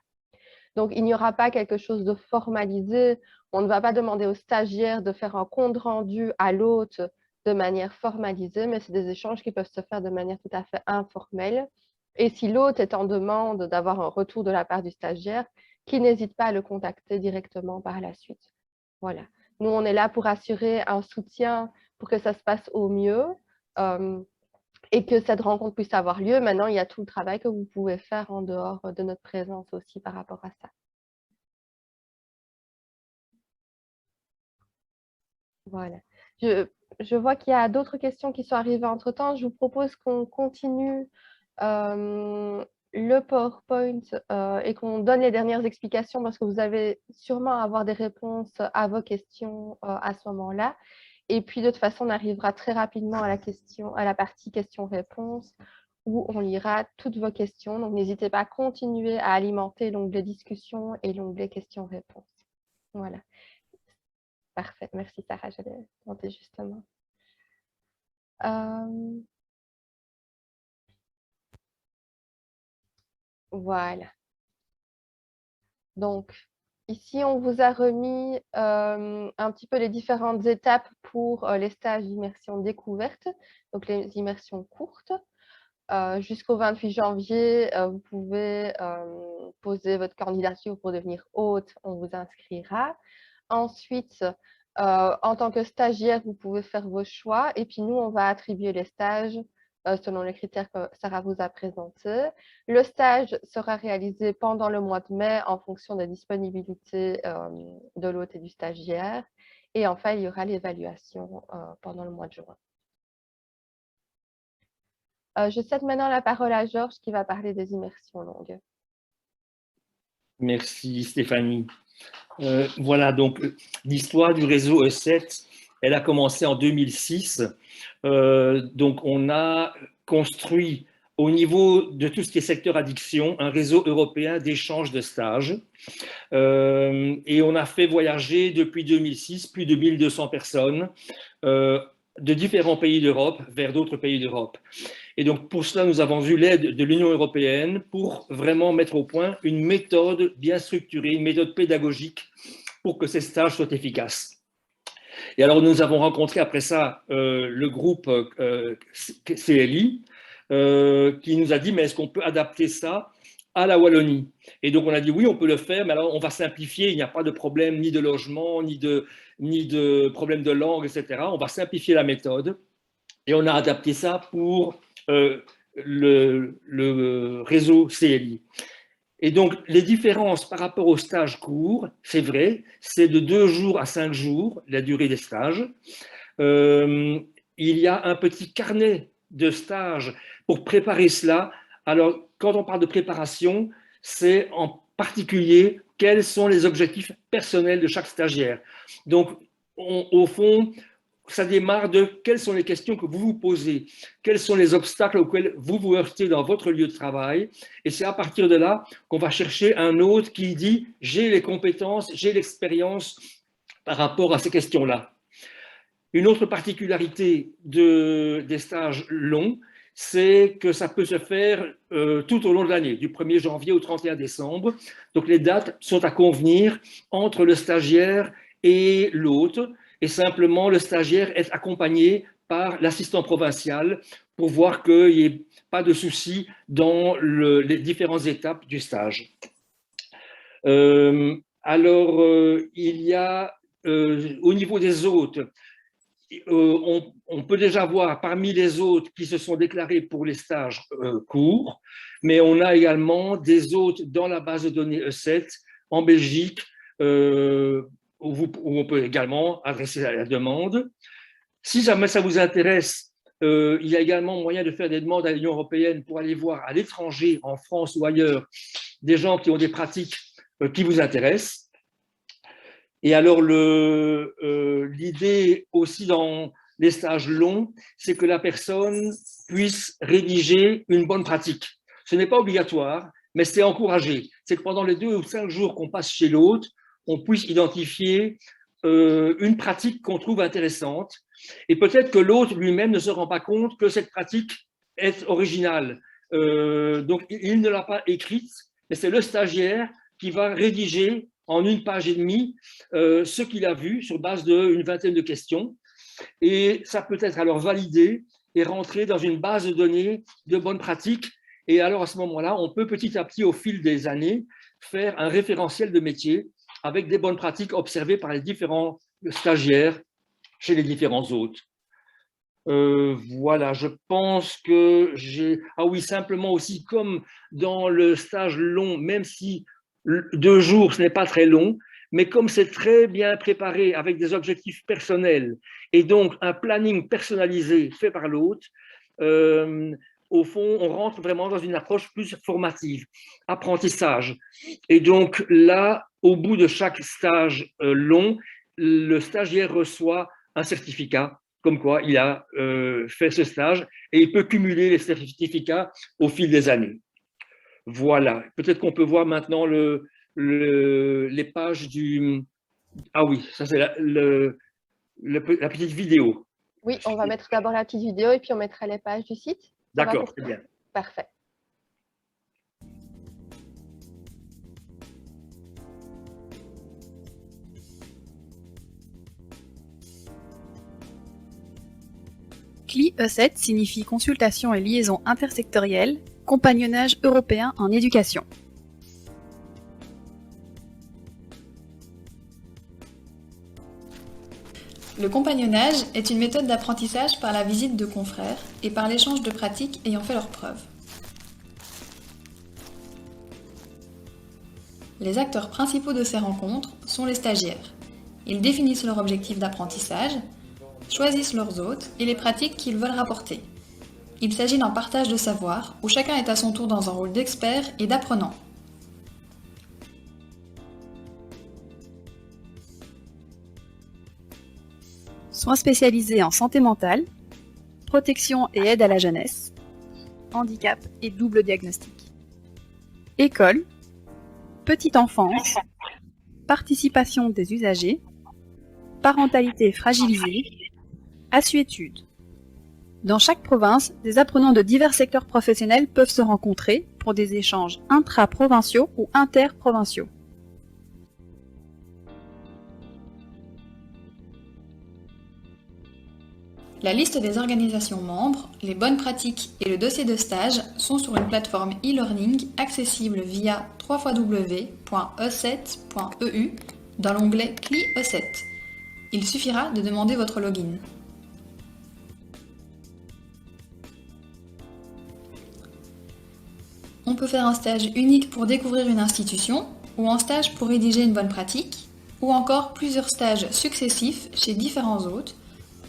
Donc, il n'y aura pas quelque chose de formalisé. On ne va pas demander au stagiaire de faire un compte rendu à l'hôte de manière formalisée, mais c'est des échanges qui peuvent se faire de manière tout à fait informelle. Et si l'hôte est en demande d'avoir un retour de la part du stagiaire, qu'il n'hésite pas à le contacter directement par la suite. Voilà. Nous, on est là pour assurer un soutien pour que ça se passe au mieux et que cette rencontre puisse avoir lieu. Maintenant, il y a tout le travail que vous pouvez faire en dehors de notre présence aussi par rapport à ça. Voilà. Je vois qu'il y a d'autres questions qui sont arrivées entre-temps. Je vous propose qu'on continue le PowerPoint et qu'on donne les dernières explications parce que vous allez sûrement avoir des réponses à vos questions à ce moment-là. Et puis, de toute façon, on arrivera très rapidement à la partie questions-réponses où on lira toutes vos questions. Donc, n'hésitez pas à continuer à alimenter l'onglet discussion et l'onglet questions-réponses. Voilà. Parfait. Merci, Sarah. J'allais monter justement. Voilà. Donc, ici, on vous a remis un petit peu les différentes étapes pour les stages d'immersion découverte, donc les immersions courtes. Jusqu'au 28 janvier, vous pouvez poser votre candidature pour devenir hôte, on vous inscrira. Ensuite, en tant que stagiaire, vous pouvez faire vos choix et puis nous, on va attribuer les stages selon les critères que Sarah vous a présentés. Le stage sera réalisé pendant le mois de mai en fonction des disponibilités de l'hôte et du stagiaire. Et enfin, il y aura l'évaluation pendant le mois de juin. Je cède maintenant la parole à Georges qui va parler des immersions longues. Merci Stéphanie. Voilà, donc l'histoire du réseau E7, elle a commencé en 2006. Donc on a construit au niveau de tout ce qui est secteur addiction, un réseau européen d'échange de stages. Et on a fait voyager depuis 2006 plus de 1200 personnes de différents pays d'Europe vers d'autres pays d'Europe. Et donc, pour cela, nous avons eu l'aide de l'Union européenne pour vraiment mettre au point une méthode bien structurée, une méthode pédagogique pour que ces stages soient efficaces. Et alors, nous avons rencontré après ça le groupe CLI qui nous a dit, mais est-ce qu'on peut adapter ça à la Wallonie? Et donc, on a dit, oui, on peut le faire, mais alors on va simplifier, il n'y a pas de problème ni de logement, ni de problème de langue, etc. On va simplifier la méthode et on a adapté ça pour le réseau CLI. Et donc, les différences par rapport aux stages courts, c'est vrai, c'est de 2 jours à 5 jours, la durée des stages. Il y a un petit carnet de stages pour préparer cela. Alors, quand on parle de préparation, c'est en particulier quels sont les objectifs personnels de chaque stagiaire. Donc, au fond, ça démarre de quelles sont les questions que vous vous posez, quels sont les obstacles auxquels vous vous heurtez dans votre lieu de travail. Et c'est à partir de là qu'on va chercher un autre qui dit « j'ai les compétences, j'ai l'expérience par rapport à ces questions-là ». Une autre particularité des stages longs, c'est que ça peut se faire tout au long de l'année, du 1er janvier au 31 décembre. Donc les dates sont à convenir entre le stagiaire et l'hôte. Et simplement, le stagiaire est accompagné par l'assistant provincial pour voir qu'il n'y ait pas de soucis dans les différentes étapes du stage. Il y a, au niveau des hôtes, on peut déjà voir parmi les hôtes qui se sont déclarés pour les stages courts, mais on a également des hôtes dans la base de données E7 en Belgique, où on peut également adresser la demande. Si jamais ça vous intéresse, il y a également moyen de faire des demandes à l'Union européenne pour aller voir à l'étranger, en France ou ailleurs, des gens qui ont des pratiques qui vous intéressent. Et alors, l'idée aussi dans les stages longs, c'est que la personne puisse rédiger une bonne pratique. Ce n'est pas obligatoire, mais c'est encouragé. C'est que pendant les 2 ou 5 jours qu'on passe chez l'hôte, on puisse identifier une pratique qu'on trouve intéressante. Et peut-être que l'autre lui-même ne se rend pas compte que cette pratique est originale. Donc, il ne l'a pas écrite, mais c'est le stagiaire qui va rédiger en 1 page et demie ce qu'il a vu sur base d'une vingtaine de questions. Et ça peut être alors validé et rentré dans une base de données de bonnes pratiques. Et alors, à ce moment-là, on peut petit à petit, au fil des années, faire un référentiel de métier avec des bonnes pratiques observées par les différents stagiaires chez les différents hôtes. Voilà, je pense que j'ai… Ah oui, simplement aussi, comme dans le stage long, même si 2 jours, ce n'est pas très long, mais comme c'est très bien préparé avec des objectifs personnels et donc un planning personnalisé fait par l'hôte, au fond, on rentre vraiment dans une approche plus formative, apprentissage. Et donc là, au bout de chaque stage long, le stagiaire reçoit un certificat comme quoi il a fait ce stage et il peut cumuler les certificats au fil des années. Voilà, peut-être qu'on peut voir maintenant les pages du… Ah oui, ça c'est la petite vidéo. Oui, on va mettre d'abord la petite vidéo et puis on mettra les pages du site. D'accord, très bien. Parfait. CLI E7 signifie consultation et liaison intersectorielle, compagnonnage européen en éducation. Le compagnonnage est une méthode d'apprentissage par la visite de confrères et par l'échange de pratiques ayant fait leurs preuves. Les acteurs principaux de ces rencontres sont les stagiaires. Ils définissent leur objectif d'apprentissage, choisissent leurs hôtes et les pratiques qu'ils veulent rapporter. Il s'agit d'un partage de savoir où chacun est à son tour dans un rôle d'expert et d'apprenant. Soins spécialisés en santé mentale, protection et aide à la jeunesse, handicap et double diagnostic. École, petite enfance, participation des usagers, parentalité fragilisée, assuétude. Dans chaque province, des apprenants de divers secteurs professionnels peuvent se rencontrer pour des échanges intra-provinciaux ou interprovinciaux. La liste des organisations membres, les bonnes pratiques et le dossier de stage sont sur une plateforme e-learning accessible via www.e7.eu dans l'onglet CLI E7. Il suffira de demander votre login. On peut faire un stage unique pour découvrir une institution, ou un stage pour rédiger une bonne pratique, ou encore plusieurs stages successifs chez différents hôtes,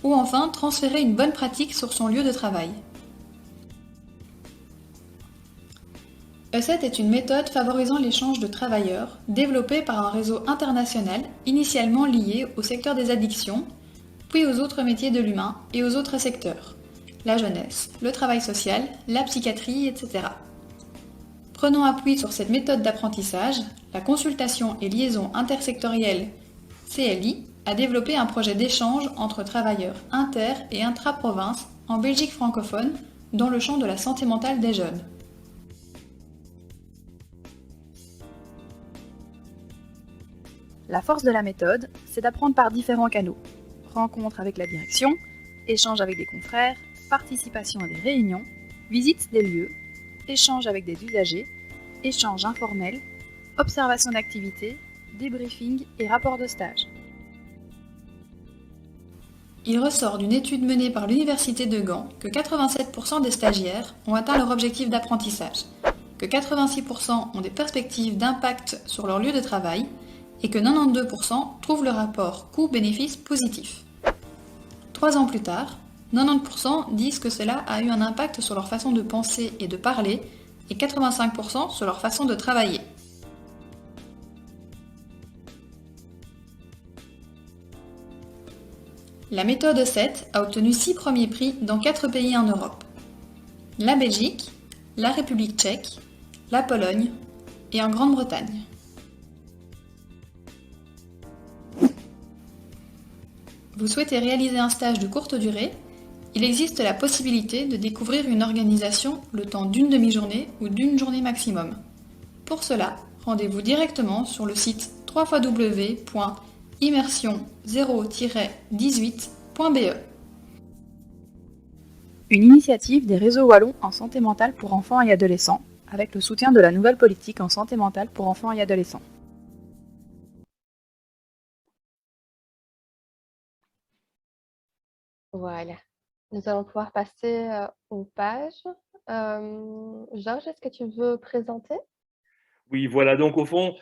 ou enfin transférer une bonne pratique sur son lieu de travail. E7 est une méthode favorisant l'échange de travailleurs, développée par un réseau international initialement lié au secteur des addictions, puis aux autres métiers de l'humain et aux autres secteurs, la jeunesse, le travail social, la psychiatrie, etc. Prenant appui sur cette méthode d'apprentissage, la consultation et liaison intersectorielle CLI a développé un projet d'échange entre travailleurs inter- et intra-provinces en Belgique francophone dans le champ de la santé mentale des jeunes. La force de la méthode, c'est d'apprendre par différents canaux. Rencontres avec la direction, échanges avec des confrères, participation à des réunions, visites des lieux, échanges avec des usagers, échanges informels, observation d'activités, débriefing et rapports de stage. Il ressort d'une étude menée par l'Université de Gand que 87% des stagiaires ont atteint leur objectif d'apprentissage, que 86% ont des perspectives d'impact sur leur lieu de travail et que 92% trouvent le rapport coût-bénéfice positif. 3 ans plus tard, 90% disent que cela a eu un impact sur leur façon de penser et de parler et 85% sur leur façon de travailler. La méthode E7 a obtenu 6 premiers prix dans 4 pays en Europe. La Belgique, la République tchèque, la Pologne et en Grande-Bretagne. Vous souhaitez réaliser un stage de courte durée? Il existe la possibilité de découvrir une organisation le temps d'une demi-journée ou d'une journée maximum. Pour cela, rendez-vous directement sur le site www.immersion0-18.be. Une initiative des réseaux wallons en santé mentale pour enfants et adolescents, avec le soutien de la nouvelle politique en santé mentale pour enfants et adolescents. Voilà. Nous allons pouvoir passer aux pages. Georges, est-ce que tu veux présenter? Oui, voilà. Donc, au fond,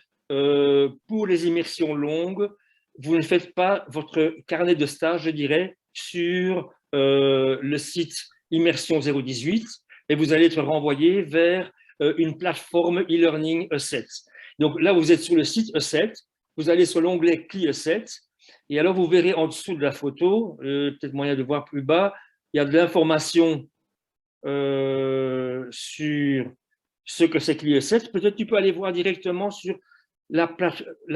pour les immersions longues, vous ne faites pas votre carnet de stage, je dirais, sur le site Immersion 018, et vous allez être renvoyé vers une plateforme e-learning E7. Donc là, vous êtes sur le site E7, vous allez sur l'onglet CLI E7, et alors vous verrez en dessous de la photo, peut-être moyen de voir plus bas, il y a de l'information sur ce que c'est CLI E7. Peut-être tu peux aller voir directement sur la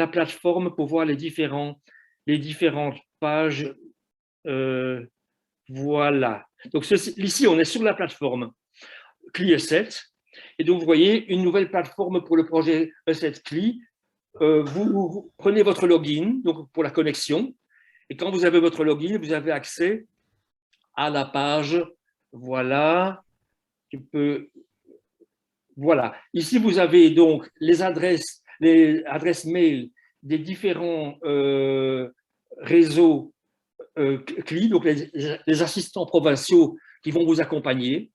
plateforme pour voir les différentes pages. Voilà. Donc ici, on est sur la plateforme CLI E7. Et donc, vous voyez une nouvelle plateforme pour le projet E7 CLI. Vous prenez votre login donc pour la connexion. Et quand vous avez votre login, vous avez accès à la page. Voilà. Voilà. Ici, vous avez donc les adresses mail des différents réseaux CLI, donc les assistants provinciaux qui vont vous accompagner.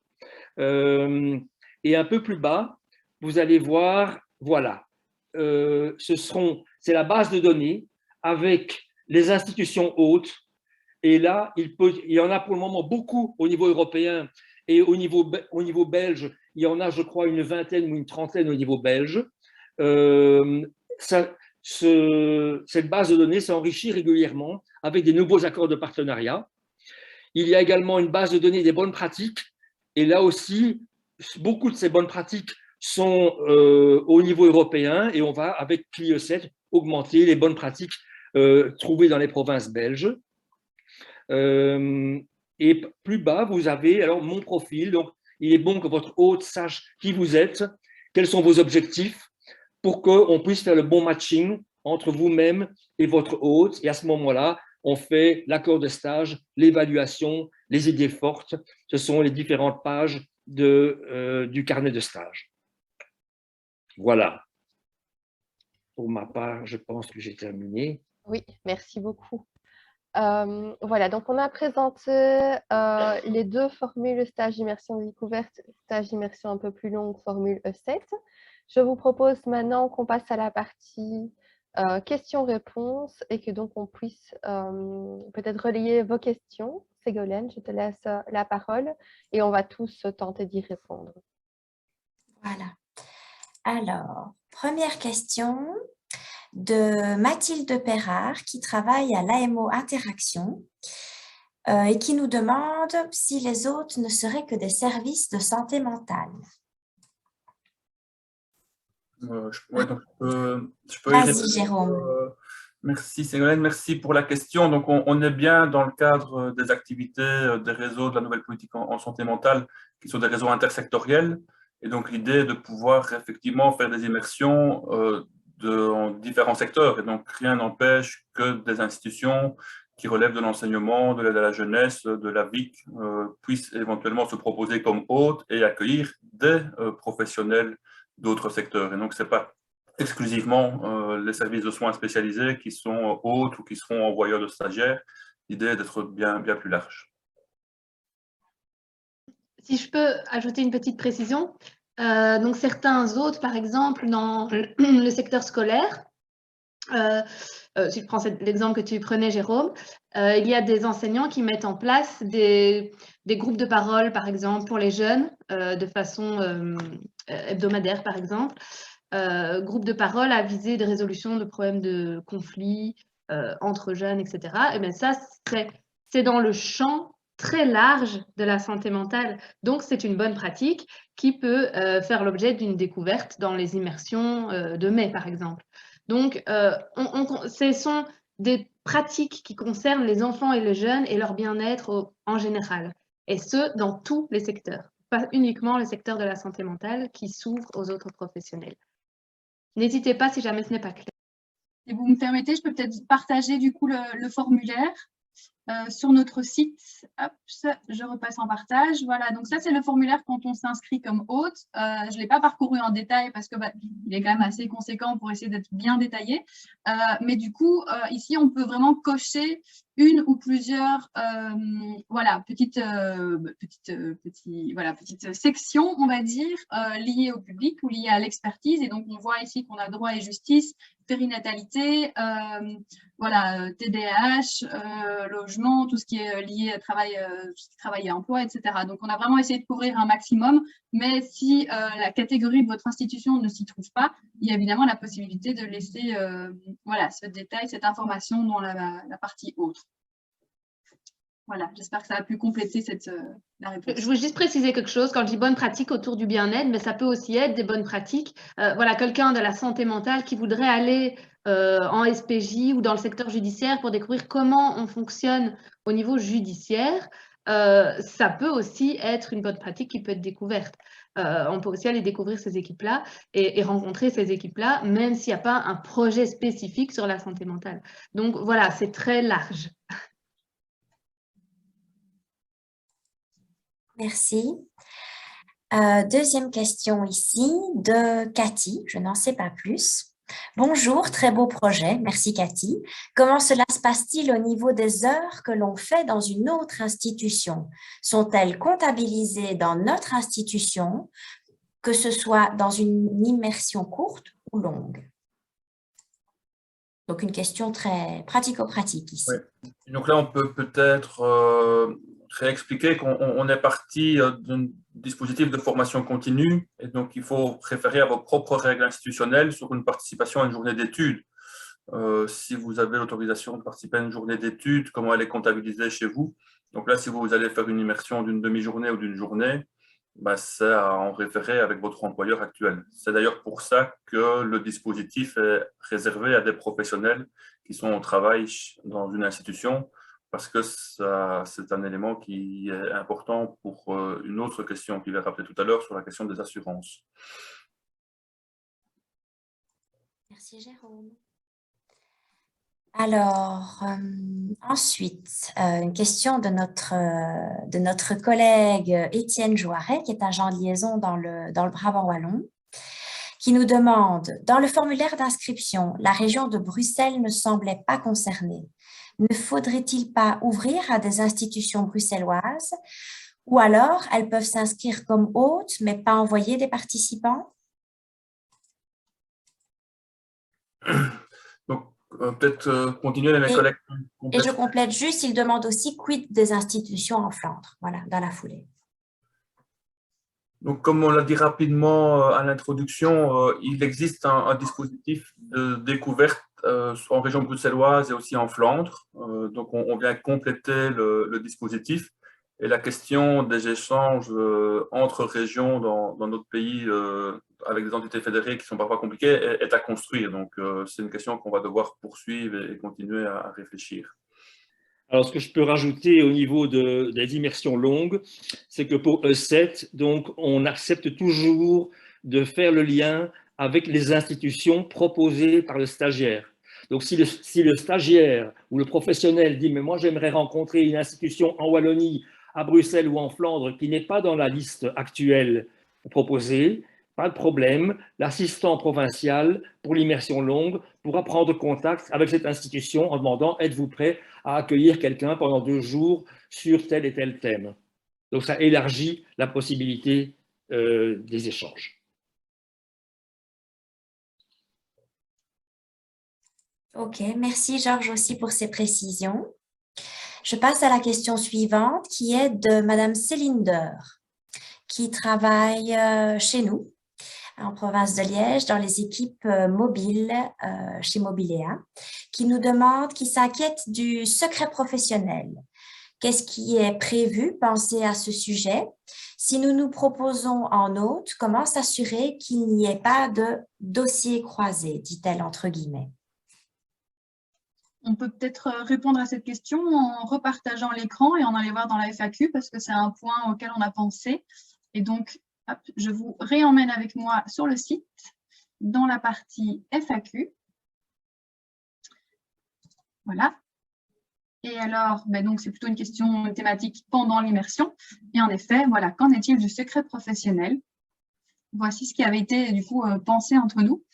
Et un peu plus bas, vous allez voir, voilà, c'est la base de données avec les institutions hôtes. Et là, il y en a pour le moment beaucoup au niveau européen et au niveau belge, il y en a, je crois, une vingtaine ou une trentaine au niveau belge. Cette base de données s'enrichit régulièrement avec des nouveaux accords de partenariat. Il y a également une base de données des bonnes pratiques. Et là aussi, beaucoup de ces bonnes pratiques sont au niveau européen et on va, avec CLI E7, augmenter les bonnes pratiques trouvées dans les provinces belges. Et plus bas, vous avez alors mon profil. Donc, il est bon que votre hôte sache qui vous êtes, quels sont vos objectifs, pour qu'on puisse faire le bon matching entre vous-même et votre hôte. Et à ce moment-là, on fait l'accord de stage, l'évaluation, les idées fortes. Ce sont les différentes pages du carnet de stage. Voilà. Pour ma part, je pense que j'ai terminé. Oui, merci beaucoup. Voilà, donc on a présenté les deux formules stage immersion découverte, stage immersion un peu plus longue, formule E7. Je vous propose maintenant qu'on passe à la partie questions-réponses et que donc on puisse peut-être relayer vos questions. Ségolène, je te laisse la parole et on va tous tenter d'y répondre. Voilà. Alors, première question de Mathilde Perrard qui travaille à l'AMO Interaction et qui nous demande si les autres ne seraient que des services de santé mentale. Je peux Vas-y, Jérôme. Merci Ségolène, merci pour la question. Donc on est bien dans le cadre des activités des réseaux de la nouvelle politique en santé mentale qui sont des réseaux intersectoriels. Et donc l'idée est de pouvoir effectivement faire des immersions dans différents secteurs. Et donc rien n'empêche que des institutions qui relèvent de l'enseignement, de l'aide à la jeunesse, de la VIC, puissent éventuellement se proposer comme hôtes et accueillir des professionnels d'autres secteurs. Et donc, ce n'est pas exclusivement les services de soins spécialisés qui sont hôtes ou qui seront envoyeurs de stagiaires. L'idée est d'être bien plus large. Si je peux ajouter une petite précision, donc certains hôtes, par exemple, dans le secteur scolaire, si je prends l'exemple que tu prenais, Jérôme, il y a des enseignants qui mettent en place des groupes de parole, par exemple, pour les jeunes, de façon hebdomadaire, par exemple. Groupe de parole à viser des résolutions de problèmes de conflits entre jeunes, etc. Et bien ça, c'est dans le champ très large de la santé mentale. Donc, c'est une bonne pratique qui peut faire l'objet d'une découverte dans les immersions de mai, par exemple. Donc, ce sont des pratiques qui concernent les enfants et les jeunes et leur bien-être en général. Et ce, dans tous les secteurs. Pas uniquement le secteur de la santé mentale qui s'ouvre aux autres professionnels. N'hésitez pas si jamais ce n'est pas clair. Si vous me permettez, je peux peut-être partager du coup le formulaire sur notre site. Hop, je repasse en partage. Voilà, donc ça, c'est le formulaire quand on s'inscrit comme hôte. Je ne l'ai pas parcouru en détail parce que il est quand même assez conséquent pour essayer d'être bien détaillé. Mais du coup, ici, on peut vraiment cocher une ou plusieurs voilà, petites sections, on va dire, liées au public ou liées à l'expertise. Et donc, on voit ici qu'on a droit et justice, périnatalité, voilà, TDAH, logement, tout ce qui est lié à travail et emploi, etc. Donc, on a vraiment essayé de couvrir un maximum, mais si la catégorie de votre institution ne s'y trouve pas, il y a évidemment la possibilité de laisser voilà, ce détail, cette information dans la partie autre. Voilà, j'espère que ça a pu compléter la réponse. Je veux juste préciser quelque chose. Quand je dis bonne pratique autour du bien-être, mais ça peut aussi être des bonnes pratiques. Voilà, quelqu'un de la santé mentale qui voudrait aller en SPJ ou dans le secteur judiciaire pour découvrir comment on fonctionne au niveau judiciaire, ça peut aussi être une bonne pratique qui peut être découverte. On peut aussi aller découvrir ces équipes-là et rencontrer ces équipes-là, même s'il n'y a pas un projet spécifique sur la santé mentale. Donc voilà, c'est très large. Merci. Deuxième question ici de Cathy, je n'en sais pas plus. Bonjour, très beau projet, merci Cathy. Comment cela se passe-t-il au niveau des heures que l'on fait dans une autre institution? Sont-elles comptabilisées dans notre institution, que ce soit dans une immersion courte ou longue? Donc une question très pratico-pratique ici. Oui. Donc là, on peut peut-être réexpliquer qu'on est parti d'un dispositif de formation continue et donc il faut référer à vos propres règles institutionnelles sur une participation à une journée d'études. Si vous avez l'autorisation de participer à une journée d'études, comment elle est comptabilisée chez vous? Donc là, si vous allez faire une immersion d'une demi-journée ou d'une journée, c'est à en référer avec votre employeur actuel. C'est d'ailleurs pour ça que le dispositif est réservé à des professionnels qui sont au travail dans une institution parce que c'est un élément qui est important pour une autre question qu'il va rappeler tout à l'heure sur la question des assurances. Merci Jérôme. Alors, ensuite, une question de notre collègue Étienne Jouaret, qui est agent de liaison dans le Brabant wallon, qui nous demande, dans le formulaire d'inscription, la région de Bruxelles ne semblait pas concernée. Ne faudrait-il pas ouvrir à des institutions bruxelloises ou alors elles peuvent s'inscrire comme hôtes mais pas envoyer des participants? Donc, peut-être continuer avec mes collègues. Et je complète juste, il demande aussi quid des institutions en Flandre, voilà, dans la foulée. Donc, comme on l'a dit rapidement à l'introduction, il existe un dispositif de découverte en région bruxelloise et aussi en Flandre. Donc, on vient compléter le dispositif. Et la question des échanges entre régions dans notre pays avec des entités fédérées qui sont parfois compliquées est à construire. Donc, c'est une question qu'on va devoir poursuivre et continuer à réfléchir. Alors, ce que je peux rajouter au niveau des immersions longues, c'est que pour E7, donc, on accepte toujours de faire le lien avec les institutions proposées par le stagiaire. Donc, si le stagiaire ou le professionnel dit « mais moi, j'aimerais rencontrer une institution en Wallonie, à Bruxelles ou en Flandre qui n'est pas dans la liste actuelle proposée », pas de problème, l'assistant provincial pour l'immersion longue pourra prendre contact avec cette institution en demandant « êtes-vous prêt à accueillir quelqu'un pendant 2 jours sur tel et tel thème ?» Donc, ça élargit la possibilité des échanges. Ok, merci Georges aussi pour ces précisions. Je passe à la question suivante qui est de Madame Céline Deur, qui travaille chez nous, en province de Liège, dans les équipes mobiles chez Mobiléa, qui s'inquiète du secret professionnel. Qu'est-ce qui est prévu, pensez à ce sujet? Si nous nous proposons en hôte, comment s'assurer qu'il n'y ait pas de dossier croisé, dit-elle entre guillemets? On peut peut-être répondre à cette question en repartageant l'écran et en allant voir dans la FAQ parce que c'est un point auquel on a pensé. Et donc, hop, je vous réemmène avec moi sur le site, dans la partie FAQ. Voilà. Et alors, donc c'est plutôt une question thématique pendant l'immersion. Et en effet, voilà, qu'en est-il du secret professionnel? Voici ce qui avait été du coup pensé entre nous.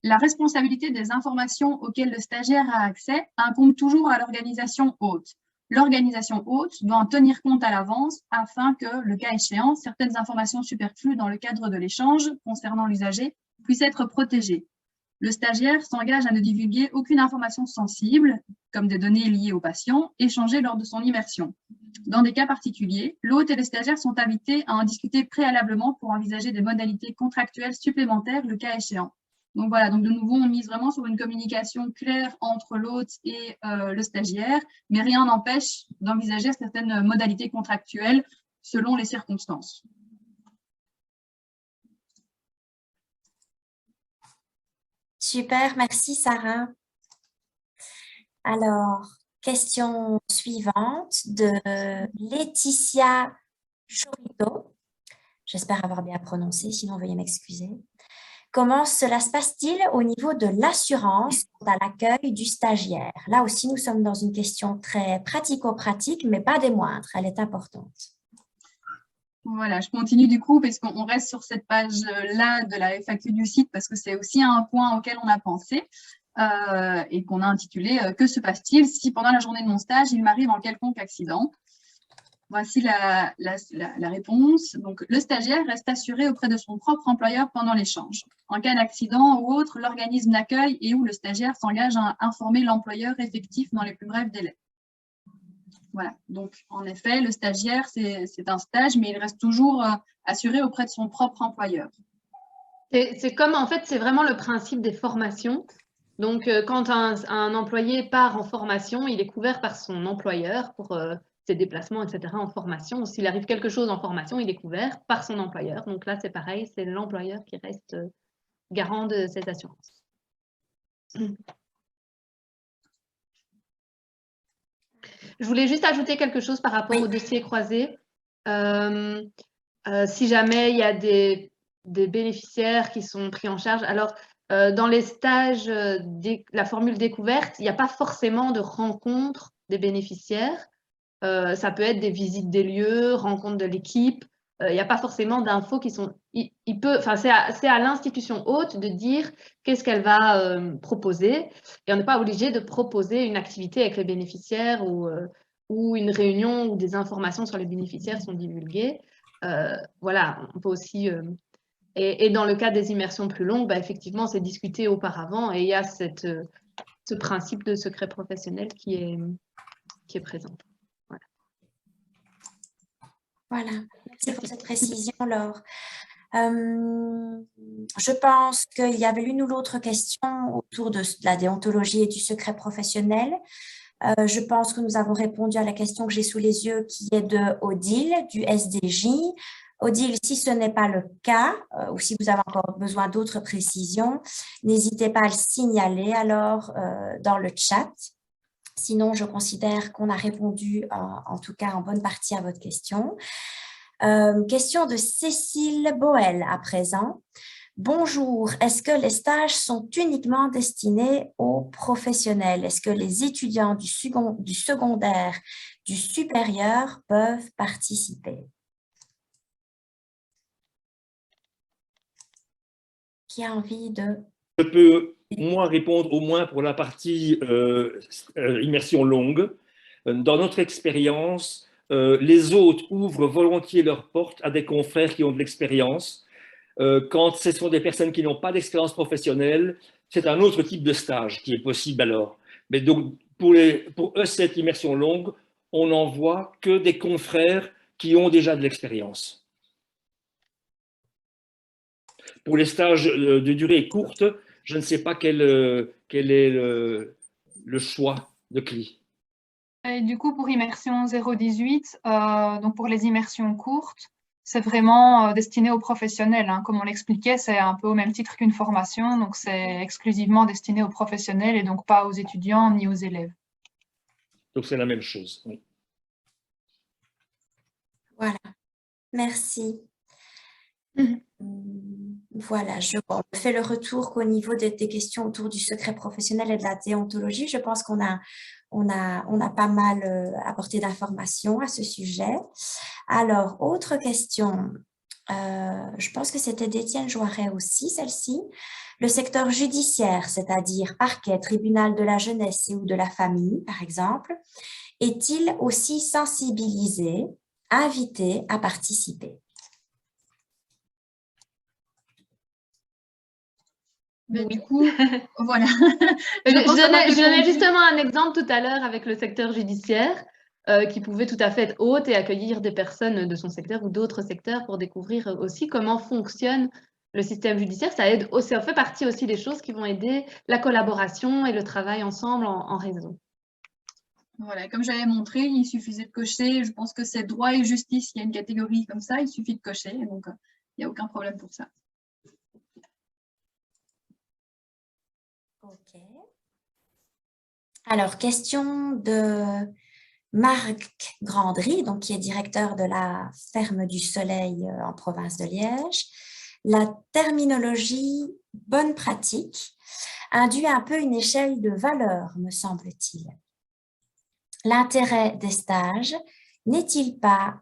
La responsabilité des informations auxquelles le stagiaire a accès incombe toujours à l'organisation hôte. L'organisation hôte doit en tenir compte à l'avance afin que, le cas échéant, certaines informations superflues dans le cadre de l'échange concernant l'usager puissent être protégées. Le stagiaire s'engage à ne divulguer aucune information sensible, comme des données liées au patient, échangées lors de son immersion. Dans des cas particuliers, l'hôte et le stagiaire sont invités à en discuter préalablement pour envisager des modalités contractuelles supplémentaires le cas échéant. Donc voilà, donc de nouveau, on mise vraiment sur une communication claire entre l'hôte et le stagiaire, mais rien n'empêche d'envisager certaines modalités contractuelles selon les circonstances. Super, merci Sarah. Alors, question suivante de Laetitia Chorito. J'espère avoir bien prononcé, sinon veuillez m'excuser. Comment cela se passe-t-il au niveau de l'assurance à l'accueil du stagiaire? Là aussi, nous sommes dans une question très pratico-pratique, mais pas des moindres. Elle est importante. Voilà, je continue du coup parce qu'on reste sur cette page-là de la FAQ du site parce que c'est aussi un point auquel on a pensé et qu'on a intitulé « Que se passe-t-il si pendant la journée de mon stage, il m'arrive un quelconque accident ?» Voici la réponse. Donc, le stagiaire reste assuré auprès de son propre employeur pendant l'échange. En cas d'accident ou autre, l'organisme d'accueil et où le stagiaire s'engage à informer l'employeur effectif dans les plus brefs délais. Voilà. Donc, en effet, le stagiaire, c'est un stage, mais il reste toujours assuré auprès de son propre employeur. C'est comme, en fait, c'est vraiment le principe des formations. Donc, quand un employé part en formation, il est couvert par son employeur pour ses déplacements, etc. en formation. S'il arrive quelque chose en formation, il est couvert par son employeur. Donc là, c'est pareil, c'est l'employeur qui reste garant de cette assurance. Je voulais juste ajouter quelque chose par rapport au dossier croisé. Si jamais il y a des bénéficiaires qui sont pris en charge, alors dans les stages, la formule découverte, il n'y a pas forcément de rencontre des bénéficiaires. Ça peut être des visites des lieux, rencontres de l'équipe. Il n'y a pas forcément d'infos qui sont… c'est à l'institution hôte de dire qu'est-ce qu'elle va proposer. Et on n'est pas obligé de proposer une activité avec les bénéficiaires ou une réunion où des informations sur les bénéficiaires sont divulguées. Voilà, on peut aussi… Et dans le cas des immersions plus longues, effectivement, c'est discuté auparavant et il y a ce principe de secret professionnel qui est présent. Voilà, merci pour cette précision, Laure. Je pense qu'il y avait une ou l'autre question autour de la déontologie et du secret professionnel. Je pense que nous avons répondu à la question que j'ai sous les yeux qui est de Odile, du SDJ. Odile, si ce n'est pas le cas, ou si vous avez encore besoin d'autres précisions, n'hésitez pas à le signaler alors dans le chat. Sinon, je considère qu'on a répondu, en tout cas en bonne partie, à votre question. Question de Cécile Boel à présent. Bonjour, est-ce que les stages sont uniquement destinés aux professionnels? Est-ce que les étudiants du secondaire, du supérieur peuvent participer? Qui a envie de… Je peux, moi, répondre au moins pour la partie immersion longue. Dans notre expérience, les hôtes ouvrent volontiers leurs portes à des confrères qui ont de l'expérience. Quand ce sont des personnes qui n'ont pas d'expérience professionnelle, c'est un autre type de stage qui est possible alors. Mais donc, pour E7 immersion longue, on n'envoie que des confrères qui ont déjà de l'expérience. Pour les stages de durée courte, je ne sais pas quel est le choix de CLI. Et du coup, pour immersion 018, donc pour les immersions courtes, c'est vraiment destiné aux professionnels. Hein. Comme on l'expliquait, c'est un peu au même titre qu'une formation, donc c'est exclusivement destiné aux professionnels et donc pas aux étudiants ni aux élèves. Donc c'est la même chose, oui. Voilà, merci. Voilà, je fais le retour qu'au niveau des questions autour du secret professionnel et de la déontologie, je pense qu'on a pas mal apporté d'informations à ce sujet. Alors, autre question, je pense que c'était d'Étienne Joiret aussi, celle-ci. Le secteur judiciaire, c'est-à-dire parquet, tribunal de la jeunesse et ou de la famille, par exemple, est-il aussi sensibilisé, invité à participer? Mais du coup, voilà. Je donnais justement un exemple tout à l'heure avec le secteur judiciaire qui pouvait tout à fait être hôte et accueillir des personnes de son secteur ou d'autres secteurs pour découvrir aussi comment fonctionne le système judiciaire. Ça fait partie aussi des choses qui vont aider la collaboration et le travail ensemble en réseau. Voilà, comme j'avais montré, il suffisait de cocher. Je pense que c'est droit et justice. Il y a une catégorie comme ça, il suffit de cocher. Donc, il n'y a aucun problème pour ça. Ok. Alors, question de Marc Grandry, donc, qui est directeur de la Ferme du Soleil en province de Liège. La terminologie bonne pratique induit un peu une échelle de valeur, me semble-t-il. L'intérêt des stages n'est-il pas,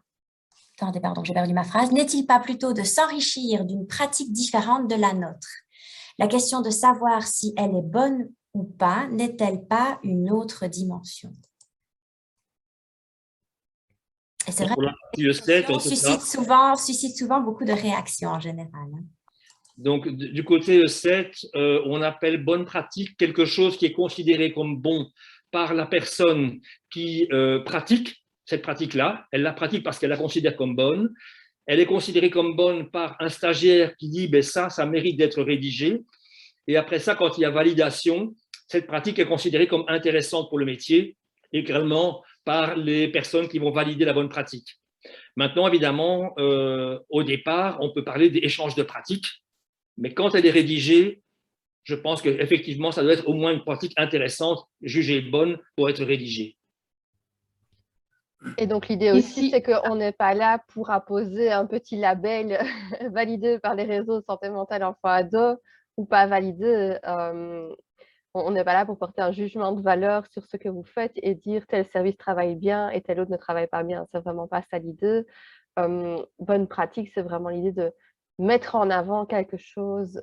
attendez, pardon, j'ai perdu ma phrase, n'est-il pas plutôt de s'enrichir d'une pratique différente de la nôtre? La question de savoir si elle est bonne ou pas n'est-elle pas une autre dimension? Et c'est vrai que suscite souvent beaucoup de réactions en général. Donc, du côté E7, on appelle bonne pratique quelque chose qui est considéré comme bon par la personne qui pratique cette pratique-là. Elle la pratique parce qu'elle la considère comme bonne. Elle est considérée comme bonne par un stagiaire qui dit ben ça mérite d'être rédigé. Et après ça, quand il y a validation, cette pratique est considérée comme intéressante pour le métier, également par les personnes qui vont valider la bonne pratique. Maintenant, évidemment, au départ, on peut parler d'échange de pratiques, mais quand elle est rédigée, je pense qu'effectivement, ça doit être au moins une pratique intéressante, jugée bonne pour être rédigée. Et donc, l'idée aussi, Ici- c'est qu'on n'est pas là pour apposer un petit label validé par les réseaux santé mentale enfant-ado ou pas validé. On n'est pas là pour porter un jugement de valeur sur ce que vous faites et dire tel service travaille bien et tel autre ne travaille pas bien. C'est vraiment pas ça l'idée. Bonne pratique, c'est vraiment l'idée de mettre en avant quelque chose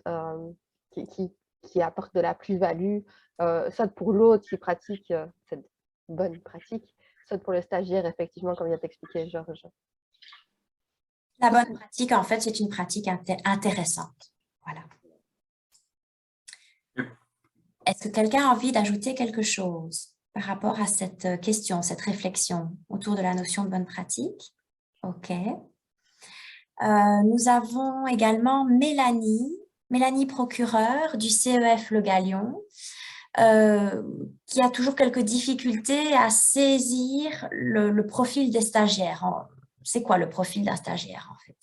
qui apporte de la plus-value, soit pour l'autre qui pratique cette bonne pratique, soit pour le stagiaire, effectivement, comme vient d'expliquer Georges. La bonne pratique, en fait, c'est une pratique intéressante. Voilà. Est-ce que quelqu'un a envie d'ajouter quelque chose par rapport à cette question, cette réflexion autour de la notion de bonne pratique? OK. Nous avons également Mélanie Procureur du CEF Le Galion, qui a toujours quelques difficultés à saisir le profil des stagiaires. C'est quoi le profil d'un stagiaire, en fait?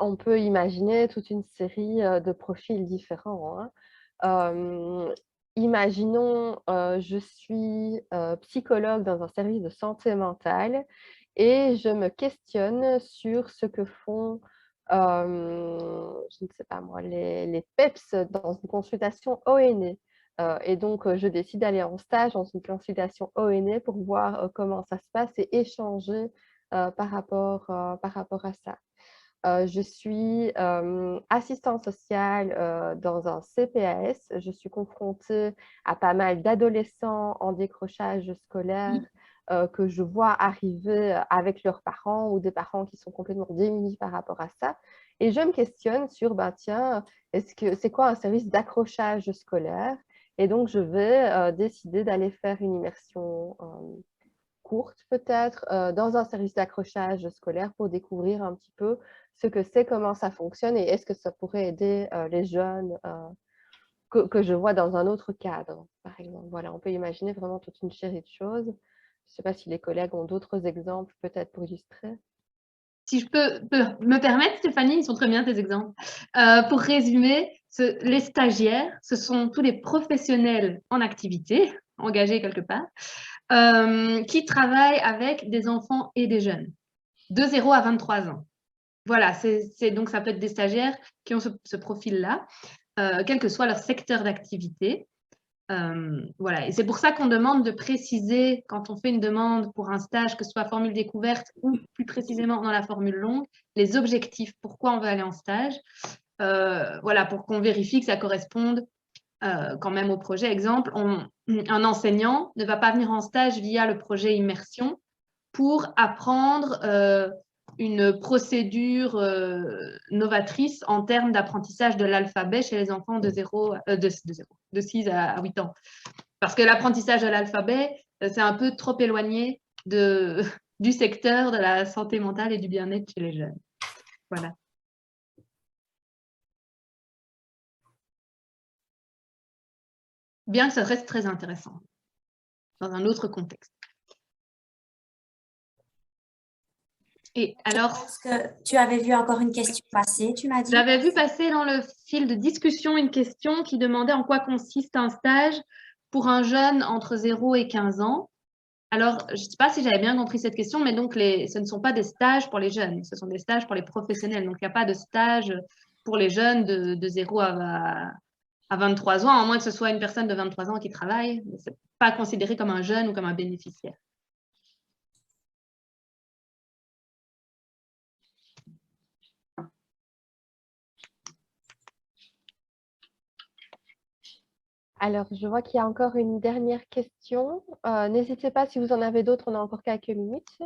On peut imaginer toute une série de profils différents, hein. Imaginons, je suis psychologue dans un service de santé mentale et je me questionne sur ce que font, je ne sais pas moi, les PEPS dans une consultation ONE. Et donc, je décide d'aller en stage dans une consultation ONE pour voir comment ça se passe et échanger par rapport à ça. Je suis assistante sociale dans un CPAS. Je suis confrontée à pas mal d'adolescents en décrochage scolaire que je vois arriver avec leurs parents ou des parents qui sont complètement démunis par rapport à ça. Et je me questionne sur, tiens, c'est quoi un service d'accrochage scolaire? Et donc, je vais décider d'aller faire une immersion courte peut-être dans un service d'accrochage scolaire pour découvrir un petit peu ce que c'est, comment ça fonctionne et est-ce que ça pourrait aider les jeunes que je vois dans un autre cadre, par exemple. Voilà, on peut imaginer vraiment toute une série de choses. Je ne sais pas si les collègues ont d'autres exemples peut-être pour illustrer. Si je peux me permettre, Stéphanie, ils sont très bien tes exemples. Pour résumer, les stagiaires, ce sont tous les professionnels en activité, engagés quelque part, qui travaillent avec des enfants et des jeunes, de 0 à 23 ans. Voilà, donc ça peut être des stagiaires qui ont ce profil-là, quel que soit leur secteur d'activité. Voilà, et c'est pour ça qu'on demande de préciser, quand on fait une demande pour un stage, que ce soit formule découverte ou plus précisément dans la formule longue, les objectifs, pourquoi on veut aller en stage. Voilà, pour qu'on vérifie que ça corresponde quand même au projet. Exemple, un enseignant ne va pas venir en stage via le projet immersion pour apprendre une procédure novatrice en termes d'apprentissage de l'alphabet chez les enfants de 6 à 8 ans. Parce que l'apprentissage de l'alphabet, c'est un peu trop éloigné du secteur de la santé mentale et du bien-être chez les jeunes. Voilà. Bien que ça reste très intéressant dans un autre contexte. Et alors, est-ce que tu avais vu encore une question passer, tu m'as dit? J'avais vu passer dans le fil de discussion une question qui demandait en quoi consiste un stage pour un jeune entre 0 et 15 ans. Alors, je ne sais pas si j'avais bien compris cette question, mais donc ce ne sont pas des stages pour les jeunes, ce sont des stages pour les professionnels. Donc, il n'y a pas de stage pour les jeunes de 0 à 23 ans, à moins que ce soit une personne de 23 ans qui travaille. Ce n'est pas considéré comme un jeune ou comme un bénéficiaire. Alors, je vois qu'il y a encore une dernière question. N'hésitez pas, si vous en avez d'autres, on a encore quelques minutes.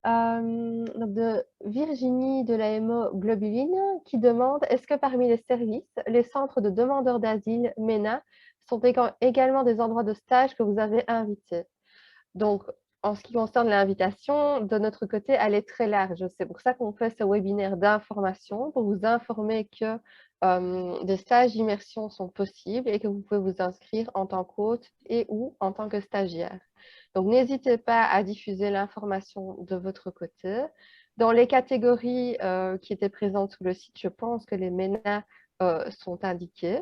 Donc de Virginie de la hémoglobuline qui demande: est-ce que parmi les services, les centres de demandeurs d'asile, MENA, sont également des endroits de stage que vous avez invités? Donc, en ce qui concerne l'invitation, de notre côté, elle est très large. C'est pour ça qu'on fait ce webinaire d'information, pour vous informer que des stages d'immersion sont possibles et que vous pouvez vous inscrire en tant qu'hôte et ou en tant que stagiaire. Donc, n'hésitez pas à diffuser l'information de votre côté. Dans les catégories qui étaient présentes sur le site, je pense que les MENA sont indiquées.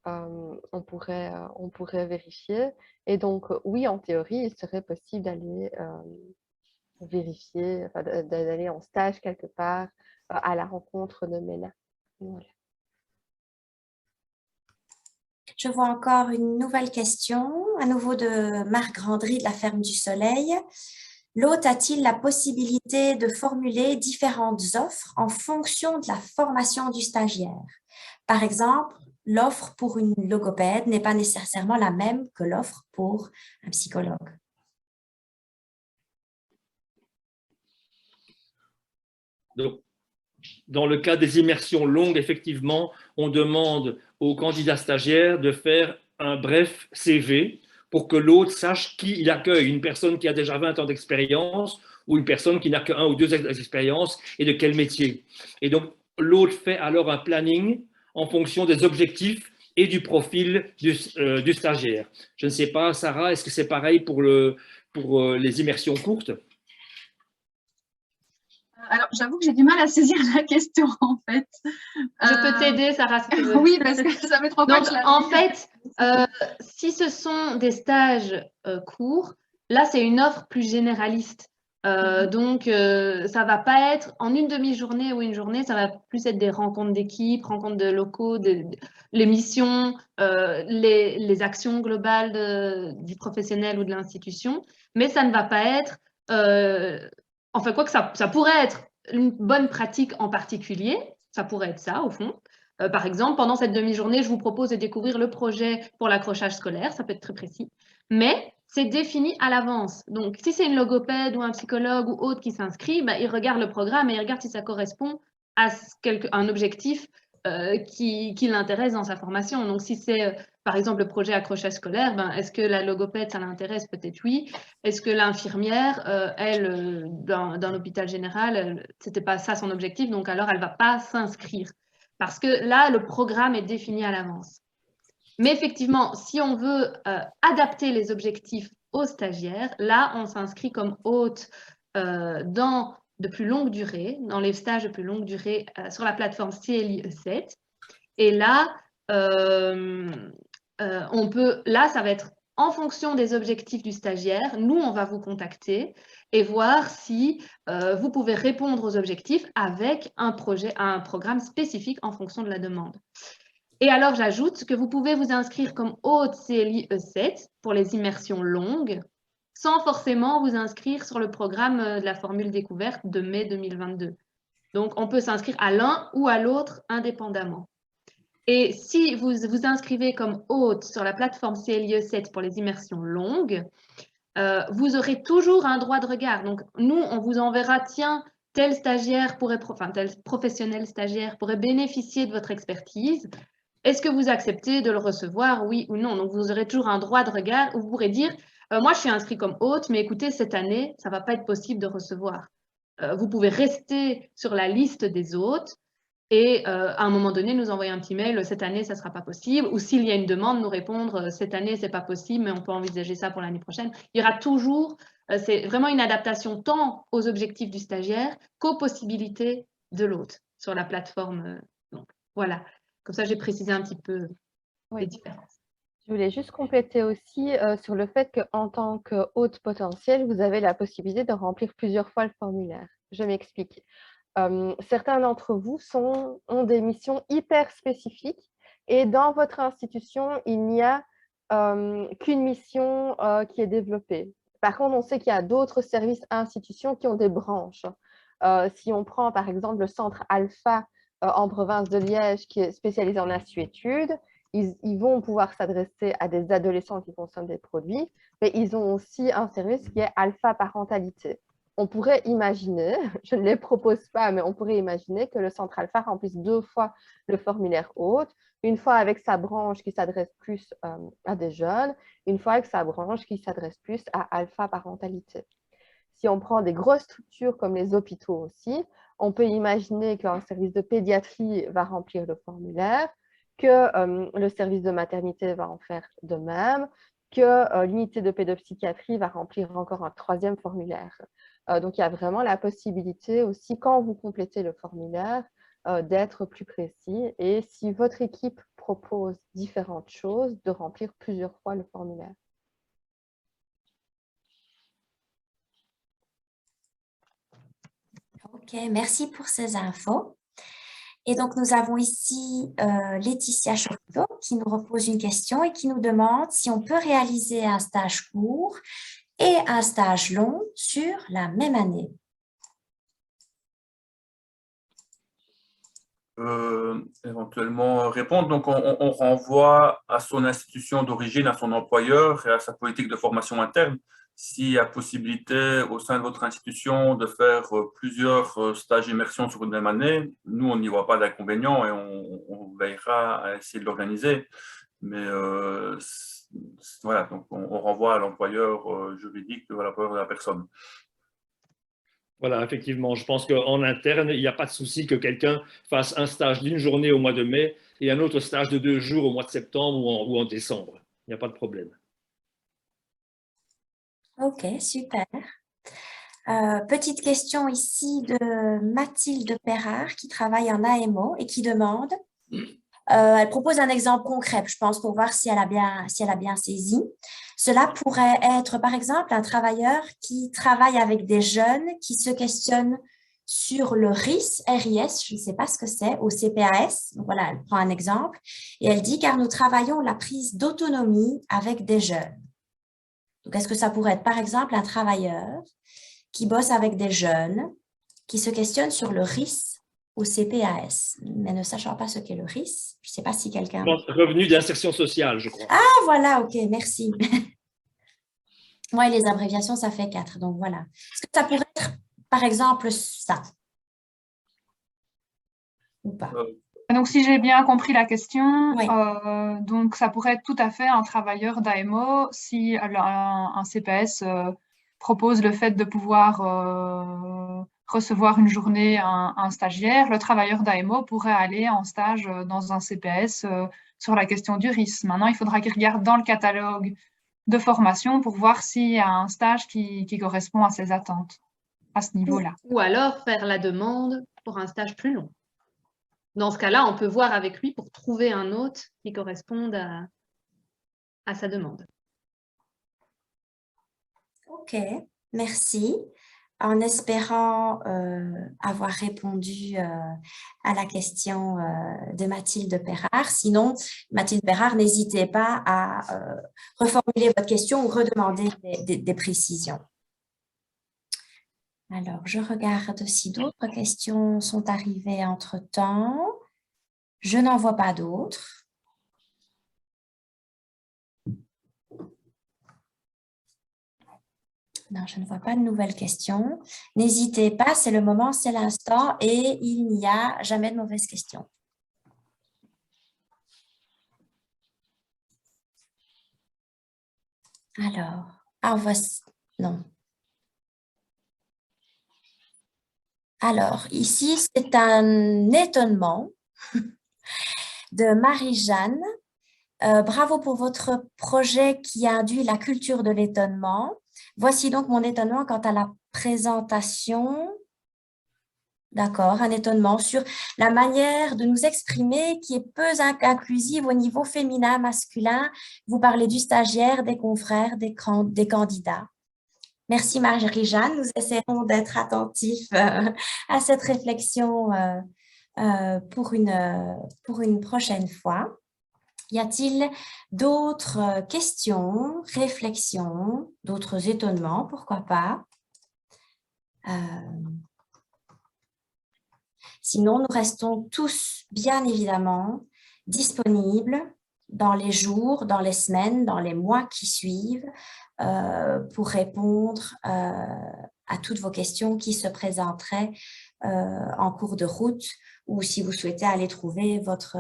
on pourrait vérifier. Et donc, oui, en théorie, il serait possible d'aller vérifier, enfin, d'aller en stage quelque part à la rencontre de MENA. Voilà. Je vois encore une nouvelle question, à nouveau de Marc Grandry de la Ferme du Soleil. L'hôte a-t-il la possibilité de formuler différentes offres en fonction de la formation du stagiaire? Par exemple, l'offre pour une logopède n'est pas nécessairement la même que l'offre pour un psychologue. Donc, dans le cas des immersions longues, effectivement, on demande aux candidats stagiaires de faire un bref CV pour que l'autre sache qui il accueille, une personne qui a déjà 20 ans d'expérience ou une personne qui n'a que 1 ou 2 expériences et de quel métier. Et donc, l'autre fait alors un planning en fonction des objectifs et du profil du stagiaire. Je ne sais pas, Sarah, est-ce que c'est pareil pour les immersions courtes? Alors, j'avoue que j'ai du mal à saisir la question, en fait. Je peux t'aider, Sarah, si tu veux. Oui, parce que ça fait 3 fois que je la en lis. fait, si ce sont des stages courts, là, c'est une offre plus généraliste. Donc, ça ne va pas être en une demi-journée ou une journée, ça va plus être des rencontres d'équipe, rencontres de locaux, les missions, les actions globales du professionnel ou de l'institution. Mais ça ne va pas être... enfin, quoi que ça pourrait être une bonne pratique en particulier, ça pourrait être ça, au fond. Par exemple, pendant cette demi-journée, je vous propose de découvrir le projet pour l'accrochage scolaire, ça peut être très précis, mais c'est défini à l'avance. Donc, si c'est une logopède ou un psychologue ou autre qui s'inscrit, ben, il regarde le programme et il regarde si ça correspond à un objectif qui l'intéresse dans sa formation. Donc, si c'est, par exemple, le projet accrochage scolaire, ben, est-ce que la logopède, ça l'intéresse? Peut-être oui. Est-ce que l'infirmière, elle, dans l'hôpital général, c'était pas ça son objectif, donc alors elle va pas s'inscrire. Parce que là, le programme est défini à l'avance. Mais effectivement, si on veut adapter les objectifs aux stagiaires, là, on s'inscrit comme hôte dans de plus longue durée, dans les stages de plus longue durée sur la plateforme CLIE7. Et là, là, ça va être en fonction des objectifs du stagiaire. Nous, on va vous contacter et voir si vous pouvez répondre aux objectifs avec un programme spécifique en fonction de la demande. Et alors, j'ajoute que vous pouvez vous inscrire comme hôte CLIE7 pour les immersions longues, sans forcément vous inscrire sur le programme de la formule découverte de mai 2022. Donc, on peut s'inscrire à l'un ou à l'autre indépendamment. Et si vous vous inscrivez comme hôte sur la plateforme CLIE7 pour les immersions longues, vous aurez toujours un droit de regard. Donc, nous, on vous enverra, tiens, tel professionnel stagiaire pourrait bénéficier de votre expertise. Est-ce que vous acceptez de le recevoir, oui ou non? Donc, vous aurez toujours un droit de regard où vous pourrez dire, moi, je suis inscrit comme hôte, mais écoutez, cette année, ça ne va pas être possible de recevoir. Vous pouvez rester sur la liste des hôtes et à un moment donné, nous envoyer un petit mail, cette année, ça ne sera pas possible. Ou s'il y a une demande, nous répondre, cette année, ce n'est pas possible, mais on peut envisager ça pour l'année prochaine. Il y aura toujours, c'est vraiment une adaptation tant aux objectifs du stagiaire qu'aux possibilités de l'hôte sur la plateforme. Donc, voilà. Comme ça, j'ai précisé un petit peu les différences. Je voulais juste compléter aussi sur le fait qu'en tant que hôte potentiel, vous avez la possibilité de remplir plusieurs fois le formulaire. Je m'explique. Certains d'entre vous ont des missions hyper spécifiques et dans votre institution, il n'y a qu'une mission qui est développée. Par contre, on sait qu'il y a d'autres services institutions qui ont des branches. Si on prend par exemple le centre Alpha en province de Liège qui est spécialisé en assuétude, ils vont pouvoir s'adresser à des adolescents qui consomment des produits, mais ils ont aussi un service qui est Alpha Parentalité. On pourrait imaginer, je ne les propose pas, mais on pourrait imaginer que le centre Alpha remplisse 2 fois le formulaire hôte, une fois avec sa branche qui s'adresse plus à des jeunes, une fois avec sa branche qui s'adresse plus à Alpha Parentalité. Si on prend des grosses structures comme les hôpitaux aussi, on peut imaginer qu'un service de pédiatrie va remplir le formulaire, que le service de maternité va en faire de même, que l'unité de pédopsychiatrie va remplir encore un 3e formulaire. Donc, il y a vraiment la possibilité aussi, quand vous complétez le formulaire, d'être plus précis. Et si votre équipe propose différentes choses, de remplir plusieurs fois le formulaire. Ok, merci pour ces infos. Et donc, nous avons ici Laetitia Chauveau qui nous repose une question et qui nous demande si on peut réaliser un stage court et un stage long sur la même année. Éventuellement répondre. Donc, on renvoie à son institution d'origine, à son employeur et à sa politique de formation interne. S'il y a possibilité au sein de votre institution de faire plusieurs stages immersion sur une même année, nous, on n'y voit pas d'inconvénient et on veillera à essayer de l'organiser. Mais voilà, donc on renvoie à l'employeur juridique, à l'employeur de la personne. Voilà, effectivement, je pense qu'en interne, il n'y a pas de souci que quelqu'un fasse un stage d'une journée au mois de mai et un autre stage de 2 jours au mois de septembre ou en décembre. Il n'y a pas de problème. Ok, super. Petite question ici de Mathilde Perrard qui travaille en AMO et qui demande, elle propose un exemple concret, je pense, pour voir si elle a bien saisi. Cela pourrait être, par exemple, un travailleur qui travaille avec des jeunes qui se questionnent sur le RIS, je ne sais pas ce que c'est, au CPAS. Donc voilà, elle prend un exemple et elle dit « car nous travaillons la prise d'autonomie avec des jeunes ». Donc, est-ce que ça pourrait être, par exemple, un travailleur qui bosse avec des jeunes qui se questionnent sur le RIS au CPAS, mais ne sachant pas ce qu'est le RIS, je ne sais pas si quelqu'un… Revenu d'insertion sociale, je crois. Ah, voilà, ok, merci. Moi, les abréviations, ça fait 4, donc voilà. Est-ce que ça pourrait être, par exemple, ça? Ou pas? Donc, si j'ai bien compris la question, Oui. donc ça pourrait être tout à fait un travailleur d'AMO si un CPS propose le fait de pouvoir recevoir une journée un stagiaire. Le travailleur d'AMO pourrait aller en stage dans un CPS sur la question du RIS. Maintenant, il faudra qu'il regarde dans le catalogue de formation pour voir s'il y a un stage qui correspond à ses attentes à ce niveau-là. Ou alors faire la demande pour un stage plus long. Dans ce cas-là, on peut voir avec lui pour trouver un autre qui corresponde à sa demande. Ok, merci. En espérant avoir répondu à la question de Mathilde Perrard. Sinon, Mathilde Perrard, n'hésitez pas à reformuler votre question ou redemander des précisions. Alors, je regarde si d'autres questions sont arrivées entre-temps. Je n'en vois pas d'autres. Non, je ne vois pas de nouvelles questions. N'hésitez pas, c'est le moment, c'est l'instant et il n'y a jamais de mauvaises questions. Alors, voici, non. Alors, ici, c'est un étonnement de Marie-Jeanne. Bravo pour votre projet qui induit la culture de l'étonnement. Voici donc mon étonnement quant à la présentation. D'accord, un étonnement sur la manière de nous exprimer qui est peu inclusive au niveau féminin, masculin. Vous parlez du stagiaire, des confrères, des candidats. Merci Marie-Jeanne, nous essaierons d'être attentifs à cette réflexion pour une prochaine fois. Y a-t-il d'autres questions, réflexions, d'autres étonnements, pourquoi pas? Sinon, nous restons tous, bien évidemment, disponibles dans les jours, dans les semaines, dans les mois qui suivent pour répondre à toutes vos questions qui se présenteraient en cours de route ou si vous souhaitez aller trouver votre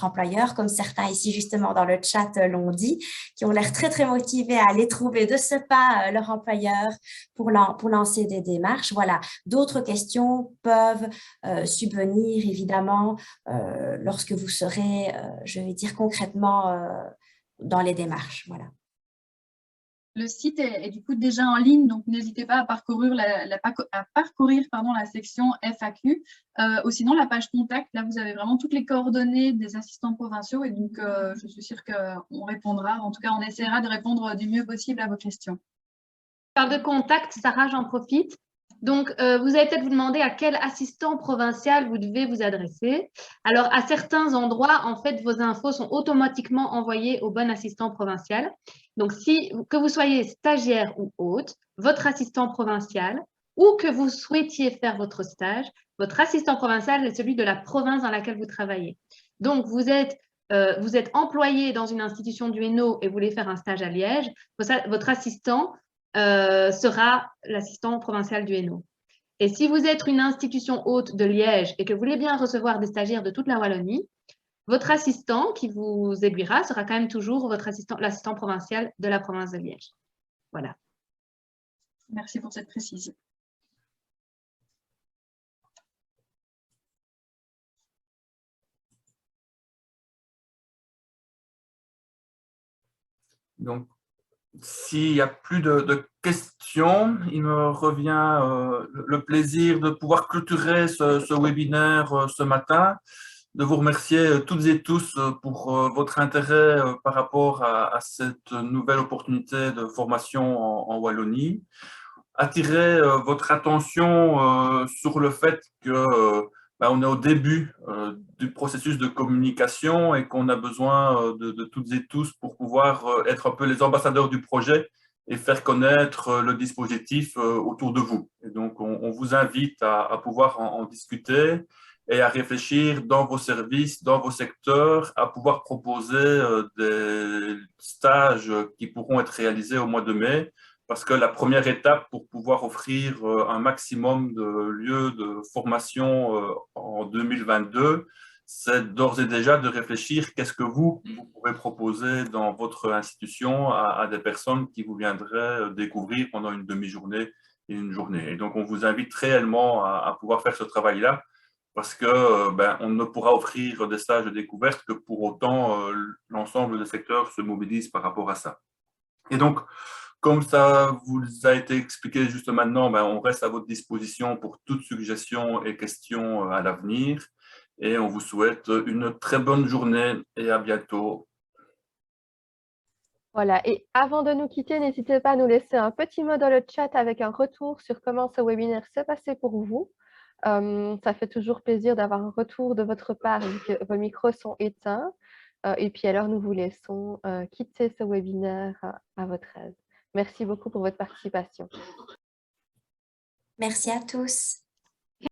employeur, comme certains ici justement dans le chat l'ont dit, qui ont l'air très très motivés à aller trouver de ce pas leur employeur pour lancer des démarches. Voilà, d'autres questions peuvent subvenir évidemment lorsque vous serez, je vais dire concrètement, dans les démarches. Voilà. Le site est du coup déjà en ligne, donc n'hésitez pas à parcourir la section FAQ. Ou sinon, la page contact, là, vous avez vraiment toutes les coordonnées des assistants provinciaux et donc je suis sûre qu'on répondra. En tout cas, on essaiera de répondre du mieux possible à vos questions. Parle de contact, Sarah, j'en profite. Donc, vous allez peut-être vous demander à quel assistant provincial vous devez vous adresser. Alors, à certains endroits, en fait, vos infos sont automatiquement envoyées au bon assistant provincial. Donc, que vous soyez stagiaire ou hôte, votre assistant provincial, ou que vous souhaitiez faire votre stage, votre assistant provincial est celui de la province dans laquelle vous travaillez. Donc, vous êtes employé dans une institution du Hainaut et vous voulez faire un stage à Liège, votre assistant sera l'assistant provincial du Hainaut. Et si vous êtes une institution haute de Liège et que vous voulez bien recevoir des stagiaires de toute la Wallonie, votre assistant qui vous aiguillera sera quand même toujours l'assistant provincial de la province de Liège. Voilà. Merci pour cette précision. Donc, s'il n'y a plus de questions, il me revient le plaisir de pouvoir clôturer ce webinaire ce matin, de vous remercier toutes et tous pour votre intérêt par rapport à cette nouvelle opportunité de formation en Wallonie. Attirer votre attention sur le fait que on est au début du processus de communication et qu'on a besoin de toutes et tous pour pouvoir être un peu les ambassadeurs du projet et faire connaître le dispositif autour de vous. Et donc, on vous invite à pouvoir en discuter et à réfléchir dans vos services, dans vos secteurs, à pouvoir proposer des stages qui pourront être réalisés au mois de mai, parce que la première étape pour pouvoir offrir un maximum de lieux de formation en 2022, c'est d'ores et déjà de réfléchir qu'est-ce que vous pourrez proposer dans votre institution à des personnes qui vous viendraient découvrir pendant une demi-journée et une journée. Et donc, on vous invite réellement à pouvoir faire ce travail-là, parce que on ne pourra offrir des stages de découverte que pour autant l'ensemble des secteurs se mobilisent par rapport à ça. Et donc, comme ça vous a été expliqué juste maintenant, on reste à votre disposition pour toute suggestion et questions à l'avenir. Et on vous souhaite une très bonne journée et à bientôt. Voilà, et avant de nous quitter, n'hésitez pas à nous laisser un petit mot dans le chat avec un retour sur comment ce webinaire s'est passé pour vous. Ça fait toujours plaisir d'avoir un retour de votre part vu que vos micros sont éteints. Et puis alors, nous vous laissons quitter ce webinaire à votre aise. Merci beaucoup pour votre participation. Merci à tous.